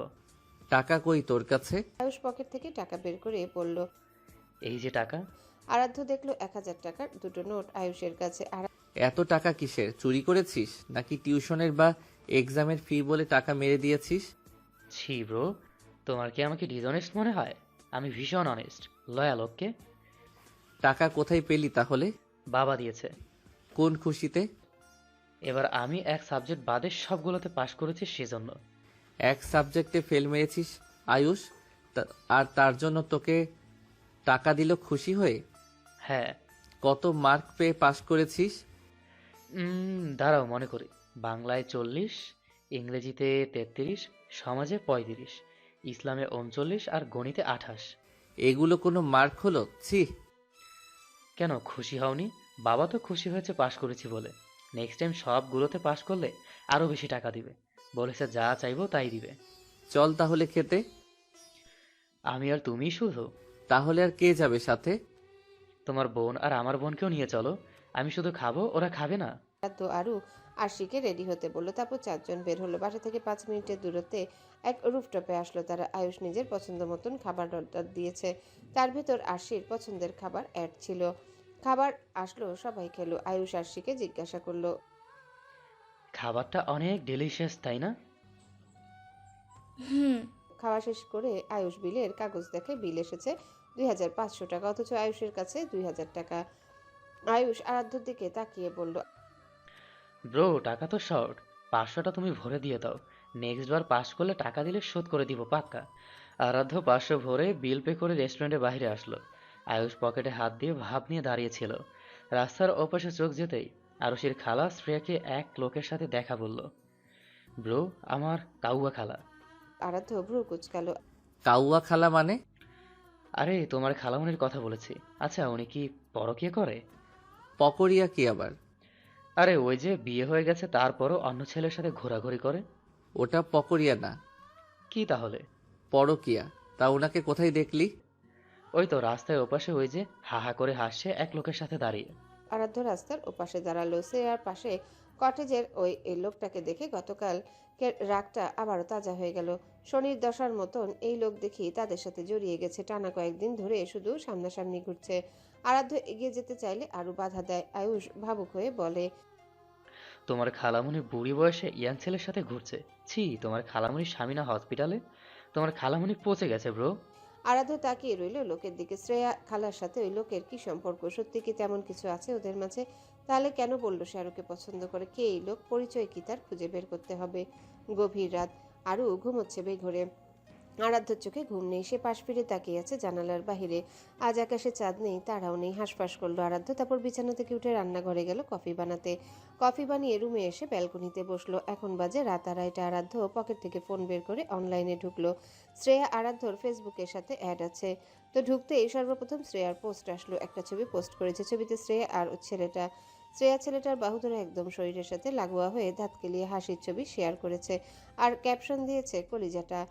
টাকা কই তোর কাছে? আয়ুষ পকেট থেকে টাকা বের করে বলল। এই যে টাকা। আরাধ্য দেখলো 1000 টাকার দুটো নোট আয়ুষের কাছে। এত টাকা কিসের? চুরি করেছিস নাকি টিউশনের বা এক্সামের ফি বলে টাকা মেরে দিয়েছিস? ছি ব্রো, তোমার কি আমাকে ডিসঅনেস্ট মনে হয়? আমি ভীষণ অনেস্ট, লয়াল। ওকে। টাকা কোথায় পেলি তাহলে? বাবা দিয়েছে। কোন খুশিতে? এবার আমি এক সাবজেক্ট বাদে সবগুলোতে পাশ করেছি সেজন্য। এক সাবজেক্টে ফেল মেরেছিস আয়ুষ, আর তার জন্য তোকে টাকা দিল খুশি হয়ে? হ্যাঁ। কত মার্ক পেয়ে পাশ করেছিস? দাঁড়াও মনে করি। বাংলায় 40, ইংরেজিতে 33, সমাজে 35, ইসলামে 39 আর গণিতে 28। এগুলো কোনো মার্ক হলো? ছি। কেন খুশি হওনি? বাবা তো খুশি হয়েছে পাশ করেছি বলে। নেক্সট টাইম সবগুলোতে পাশ করলে আরো বেশি টাকা দিবে। বলেছে যা চাইবো তাই দিবে। চল তাহলে খেতে। আমি আর তুমি শুধু? তাহলে আর কে যাবে সাথে? তোমার বোন আর আমার বোনকেও নিয়ে চলো। আমি শুধু খাবো, ওরা খাবে না। তো আরু আরশিকে রেডি হতে বললো। তারপর চারজন বের হলো। বাসা থেকে 5 মিনিটের দূরত্বে এক রুফটপে আসলো তারা। আয়ুষ নিজের পছন্দ মতন খাবার অর্ডার দিয়েছে। তার ভেতর আরশির পছন্দের খাবার অ্যাড ছিল। খাবার আসলো, সবাই খেলো। আয়ুষ আরশিকে জিজ্ঞাসা করলো, খাবারটা অনেক ডেলিশিয়াস, তাই না? খাওয়া শেষ করে আয়ুষ বিলের কাগজ দেখে বিল এসেছে 2500 টাকা, অথচ আয়ুষের কাছে 2000 টাকা। আয়ুষ আরাধ্যর দিকে তাকিয়ে বলল, ব্রো টাকা তো শর্ট, 500টা তুমি ভরে দিয়ে দাও। নেক্সট বার পাস করলে টাকা দিলে শোধ করে দিব পাক্কা। আরাধ্য 500 ভরে বিল পে করে রেস্টুরেন্টের বাইরে আসলো। আয়ুষ পকেটে হাত দিয়ে ভাব নিয়ে দাঁড়িয়েছিল। রাস্তার ওপাশে চোখ যেতেই আরুষির খালা শ্রেয়াকে এক লোকের সাথে দেখা বলল। ব্রো, আমার কাউয়া খালা। আরাধ্য ভ্রু কুচকালো। কাউয়া খালা মানে? আরে তোমার খালামুনির কথা বলেছি। আচ্ছা উনি কি পরকীয়া করে? পকরিয়া কি আবার? আরে ওই যে বিয়ে হয়ে গেছে তারপরও অন্য ছেলের সাথে ঘোরাঘুরি করে। ওটা পকরিয়া না, কি তাহলে? পরকিয়া। তা ওনাকে কোথায় দেখলি? ওই তো রাস্তায় ওপাশে ওই যে হাহা করে হাসছে এক লোকের সাথে দাঁড়িয়ে। আরাধ্য রাস্তার ওপাশে দাঁড়ালো। শ্রেয়ার পাশে কটেজের ওই লোকটাকে দেখে গতকাল রাগটা আবারও তাজা হয়ে গেল। শনির দশার মতন এই লোক দেখি তাদের সাথে জড়িয়ে গেছে। টানা কয়েকদিন ধরে শুধু সামনাসামনি ঘুরছে। আরাধ্য এগিয়ে যেতে চাইলে আরো বাধা দেয়। আয়ুষ ভাবুক হয়ে বলে, তোমার খালামুনি বুড়ি বয়সে ইয়াং ছেলের সাথে ঘুরছে। ছি, তোমার খালামুনি স্বামী না হসপিটালে? তোমার খালামুনি পচে গেছে ব্রো। আরাধ্য তাকিয়ে রইল লোকের দিকে। শ্রেয়া খালার সাথে ওই লোকের কি সম্পর্ক? সত্যি কি তেমন কিছু আছে ওদের মাঝে? তাহলে কেন বললো সে আরুকে পছন্দ করে? কে এই লোক? পরিচয় কি তার? খুঁজে বের করতে হবে। গভীর রাত, আরু ঘুমোচ্ছে বেঘরে। আরাধ্যর চোখে ঘুম নেই, সে পাশ ফিরে তাকিয়ে আছে জানালার বাহিরে। আজ আকাশে চাঁদ নেই, তারাও নেই। হাঁসফাঁস করলো আরাধ্য, তারপর বিছানা থেকে উঠে রান্নাঘরে গেল কফি বানাতে। কফি বানিয়ে রুমে এসে ব্যালকনিতে বসলো। এখন বাজে রাত আড়াইটা। আরাধ্য পকেট থেকে ফোন বের করে অনলাইনে ঢুকলো। শ্রেয়া আরাধ্যর ফেসবুকের সাথে অ্যাড আছে। তো ঢুকতেই সর্বপ্রথম শ্রেয়ার পোস্ট আসলো। একটা ছবি পোস্ট করেছে, ছবিতে শ্রেয়া আর ছেলেটা। শ্রেয়া ছেলেটার বাহু ধরে একদম শরীরের সাথে লাগোয়া হয়ে দাঁত কেলিয়ে হাসির ছবি শেয়ার করেছে আর ক্যাপশন দিয়েছে কলিজাটা।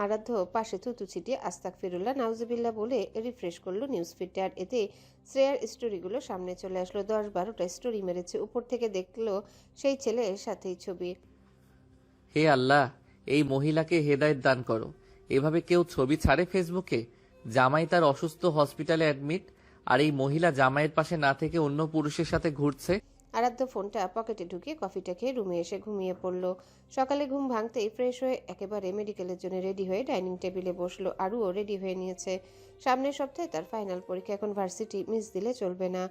আরাধ্য পাশে থুতু ছিটিয়ে আস্তাগফিরুল্লাহ নাউজুবিল্লাহ বলে রিফ্রেশ করলো নিউজ ফিডটা, আর এতে শ্রেয়ার স্টোরিগুলো সামনে চলে আসলো। 10-12টা স্টোরি মেরেছে। উপর থেকে দেখলো সেই ছেলের সাথেই ছবি। হে আল্লাহ, এই মহিলাকে হেদায়েত দান করো। এভাবে কেউ ছবি ছাড়ে ফেসবুকে? জামাই তার অসুস্থ, হসপিটালে অ্যাডমিট, আর এই মহিলা জামাইয়ের পাশে না থেকে অন্য পুরুষের সাথে ঘুরছে। আরাধ্য ফোনটা পকেটে ঢুকিয়ে কফিটা খেয়ে রুমে এসে ঘুমিয়ে পড়ল। সকালে ঘুম ভাঙতেই ফ্রেশ হয়ে একেবারে মেডিকেলের জন্য রেডি হয়ে ডাইনিং টেবিলে বসলো। আরুও রেডি হয়ে নিয়েছে। সামনের সপ্তাহে তার ফাইনাল পরীক্ষা, এখন ভার্সিটি মিস দিলে চলবে না।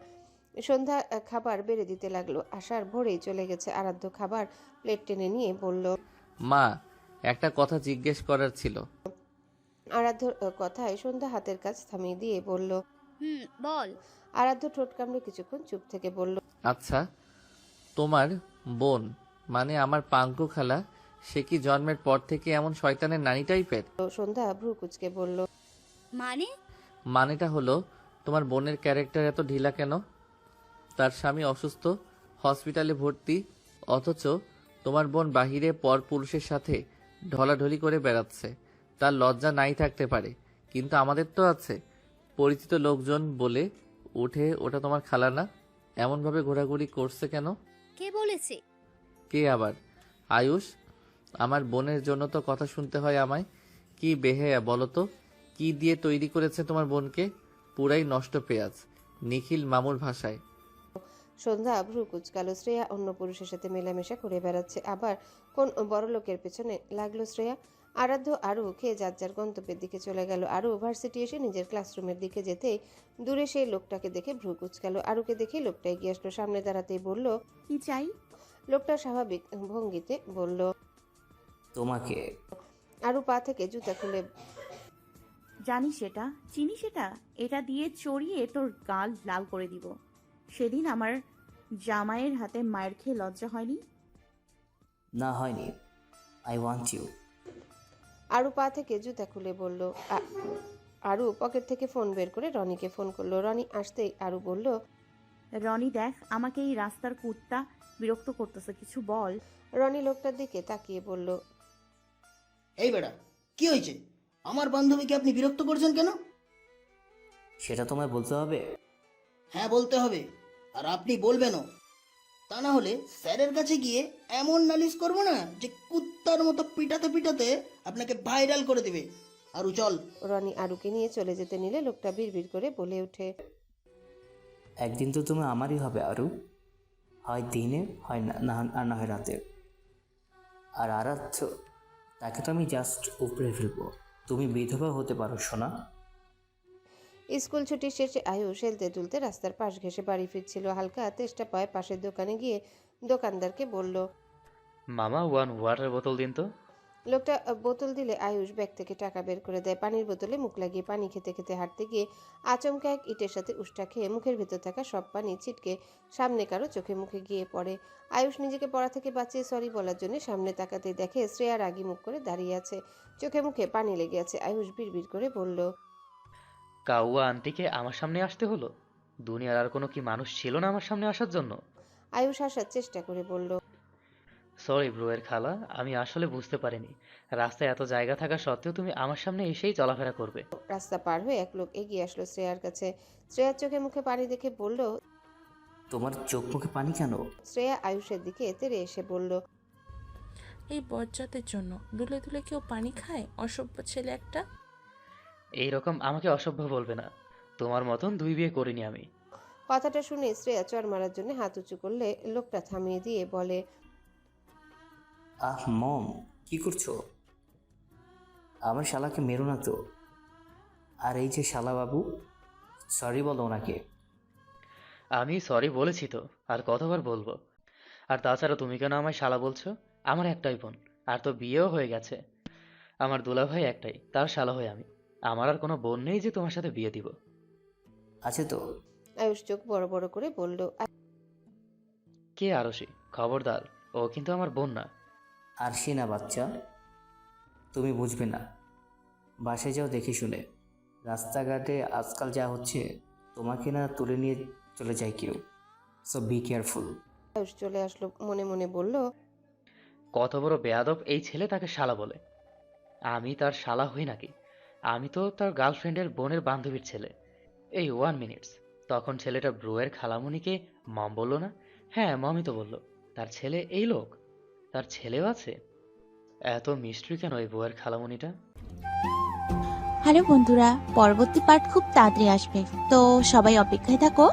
সন্ধ্যা খাবার বেড়ে দিতে লাগলো। আসার ভোরেই চলে গেছে। আরাধ্য খাবার প্লেট টেনে নিয়ে বলল, মা, একটা কথা জিজ্ঞেস করার ছিল। আরাধ্যর কথায় সন্ধ্যা হাতের কাজ থামিয়ে দিয়ে বলল, বল। আরাধ্য ঠোঁট কামড়ে কিছুক্ষণ চুপ থেকে বলল, আচ্ছা, তোমার বোন মানে আমার পাঙ্কু খালা, সে কি জন্মের পর থেকে এমন শয়তানের নানি টাইপের? সন্ধ্যা ভ্রু কুচকে বলল, মানে? মানেটা হলো, তোমার বোনের ক্যারেক্টার এত ঢিলা কেন? তার স্বামী অসুস্থ, হসপিটালে ভর্তি, অথচ তোমার বোন বাহিরে পর পুরুষের সাথে ঢলাঢলি করে বেড়াচ্ছে। তার লজ্জা নাই থাকতে পারে, কিন্তু আমাদের তো আছে। পরিচিত লোকজন বলে উঠে ওটা তোমার খালা না। এমনভাবে ঘোরাঘুরি করছে কেন? কে বলেছে? কে আবার? আয়ুষ। আমার বোনের জন্য তো কথা শুনতে হয় আমায়। কি বেহেয়া বলো তো, কি দিয়ে তৈরি করেছে তোমার বোনকে? পুরাই নষ্ট পেঁয়াজ, নিখিল মামুর ভাষায়। সন্ধ্যা ভ্রু কুচকালো। শ্রেয়া অন্য পুরুষের সাথে মেলামেশা করে বেড়াচ্ছে, আবার কোন বড় লোকের পেছনে লাগলো শ্রেয়া। আরাধ্য আরও খেয়ে যার যার গন্তব্যের দিকে চলে গেল। আরও ভার্সিটি এসে নিজের ক্লাসরুমের দিকে যেতে দূরে সেই লোকটাকে দেখে ভ্রু কুচকালো। আরুকে দেখে লোকটা এগিয়ে আসলো। সামনে দাঁড়াতেই বলল, কি চাই? লোকটা স্বাভাবিক ভঙ্গিতে বলল, তোমাকে। আরু পা থেকে জুতা খুলে জানিস এটা, চিনিস এটা? এটা দিয়ে চড়িয়ে তোর গাল লাল করে দিব। সেদিন আমার জামাইয়ের হাতে মায়ের খেয়ে লজ্জা হয়নি? না, হয়নি। I want you. আরু পা থেকে জুতা খুলে বলল। আরু পকেট থেকে ফোন বের করে রনিকে ফোন করলো। রনি আসতেই আরু বলল, রনি দেখ, আমাকে এই রাস্তার কুত্তা বিরক্ত করতেছে, কিছু বল। রনি লোকটার দিকে তাকিয়ে বলল, এই বেটা, কি হয়েছে? আমার বান্ধবীকে আপনি বিরক্ত করছেন কেন? সেটা তোমায় বলতে হবে? হ্যাঁ, বলতে হবে। আর আপনি বলবেনও। তা না হলে স্যারের কাছে গিয়ে এমন নালিশ করবো না যে কুত্তার মতো পিটাতে পিটাতে আপনাকে ভাইরাল করে দেবে। আরু চল। রনি আরুকে নিয়ে চলে যেতে নিলে লোকটা বিড়বিড় করে বলে ওঠে, একদিন তো তুমি আমারই হবে আরু, হয় দিনে, হয় আর না হয় রাতে। আর আরাধ্য, তাকে তো আমি জাস্ট উপড়ে ফেলবো। তুমি বিধবা হতে পারো সোনা। স্কুল ছুটির শেষে আয়ুষ হেলতে দুলতে রাস্তার পাশ ঘেঁষে বাড়ি ফিরছিল। হালকা তেষ্টা পায় পাশের দোকানে গিয়ে দোকানদারকে বলল, মামা 1 ওয়াটার বোতল দিন তো। লোকটা বোতল দিলে আয়ুষ ব্যাগ থেকে টাকা বের করে দেয়। পানির বোতলে মুখ লাগিয়ে পানি খেতে খেতে হাঁটতে গিয়ে আচমকা এক ইটের সাথে উষ্টা খেয়ে মুখের ভেতর থাকা সব পানি ছিটকে সামনে কারো চোখে মুখে গিয়ে পড়ে। আয়ুষ নিজেকে পড়া থেকে বাঁচিয়ে সরি বলার জন্য সামনে তাকাতে দেখে শ্রেয়া রাগী মুখ করে দাঁড়িয়ে আছে, চোখে মুখে পানি লেগে আছে। আয়ুষ বিড়বিড় করে বলল, কাউয়া আন্টিকে আমার সামনে আসতে হলো? দুনিয়ার আর কোনো কি মানুষ ছিল না আমার সামনে আসার জন্য? আয়ুষ আসার চেষ্টা করে বলল, সরি ব্রোয়ের খালা, আমি আসলে বুঝতে পারিনি রাস্তায় এত জায়গা থাকা সত্ত্বেও তুমি আমার সামনে এসেই চলাফেরা করবে। রাস্তা পার হয়ে এক লোক এগিয়ে আসলো শ্রেয়ার কাছে। শ্রেয়ার চোখে মুখে পানি দেখে বলল, তোমার চোখ মুখে পানি কেন? শ্রেয়া আয়ুষের দিকে তেড়ে এসে বলল, এই বজ্জাতের জন্য দুলে দুলে কেউ পানি খায়? অসভ্য ছেলে একটা। এইরকম আমাকে অসভ্য বলবে না, তোমার মতন 2 বিয়ে করিনি আমি। কথাটা শুনে শ্রেয়া চর মারার জন্য হাত উঁচু করলে লোকটা থামিয়ে দিয়ে বলে, আহ মম, কি করছো? আমার শালাকে মেরো না তো। আর এই যে শালা বাবু, সরি বলো ওনাকে। আমি সরি বলেছি তো, আর কতবার বলবো? আর তাছাড়া তুমি কেন আমায় শালা বলছো? আমার একটাই বোন, আর তো বিয়েও হয়ে গেছে। আমার দুলাভাই একটাই, তার শালা হই আমি। আমার আর কোনো বোন নেই যে তোমার সাথে বিয়ে দিব। আছে তো। আয়ুষ চোখ বড় বড় করে বলল, কে আরশি? খবরদার, ও কিন্তু আমার বোন না। আর সে না বাচ্চা, তুমি বুঝবে না। বাসায় যাও দেখে শুনে। রাস্তাঘাটে আজকাল যা হচ্ছে, তোমাকে না তুলে নিয়ে চলে যায় কেউ। So be careful. আয়ুষ চলে আসলো, মনে মনে বলল, কত বড় বেয়াদব এই ছেলে, তাকে শালা বলে। আমি তার শালা হই নাকি? আমি তো তার গার্লফ্রেন্ডের বোনের বান্ধবীর ছেলে। এই 1 মিনিটস, তখন ছেলেটা ব্রোয়ের খালামণিকে মম বললো না? হ্যাঁ, মমই তো বললো। তার ছেলে এই লোক, তার ছেলেও আছে। এত মিষ্টি কেন এই বউয়ের খালামণিটা? হ্যালো বন্ধুরা, পরবর্তী পার্ট খুব তাড়াতাড়ি আসবে, তো সবাই অপেক্ষায় থাকো।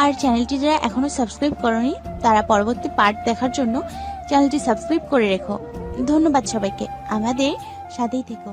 আর চ্যানেলটি যারা এখনো সাবস্ক্রাইব করোনি তারা পরবর্তী পার্ট দেখার জন্য চ্যানেলটি সাবস্ক্রাইব করে রেখো। ধন্যবাদ সবাইকে, আমাদের সাথেই থেকো।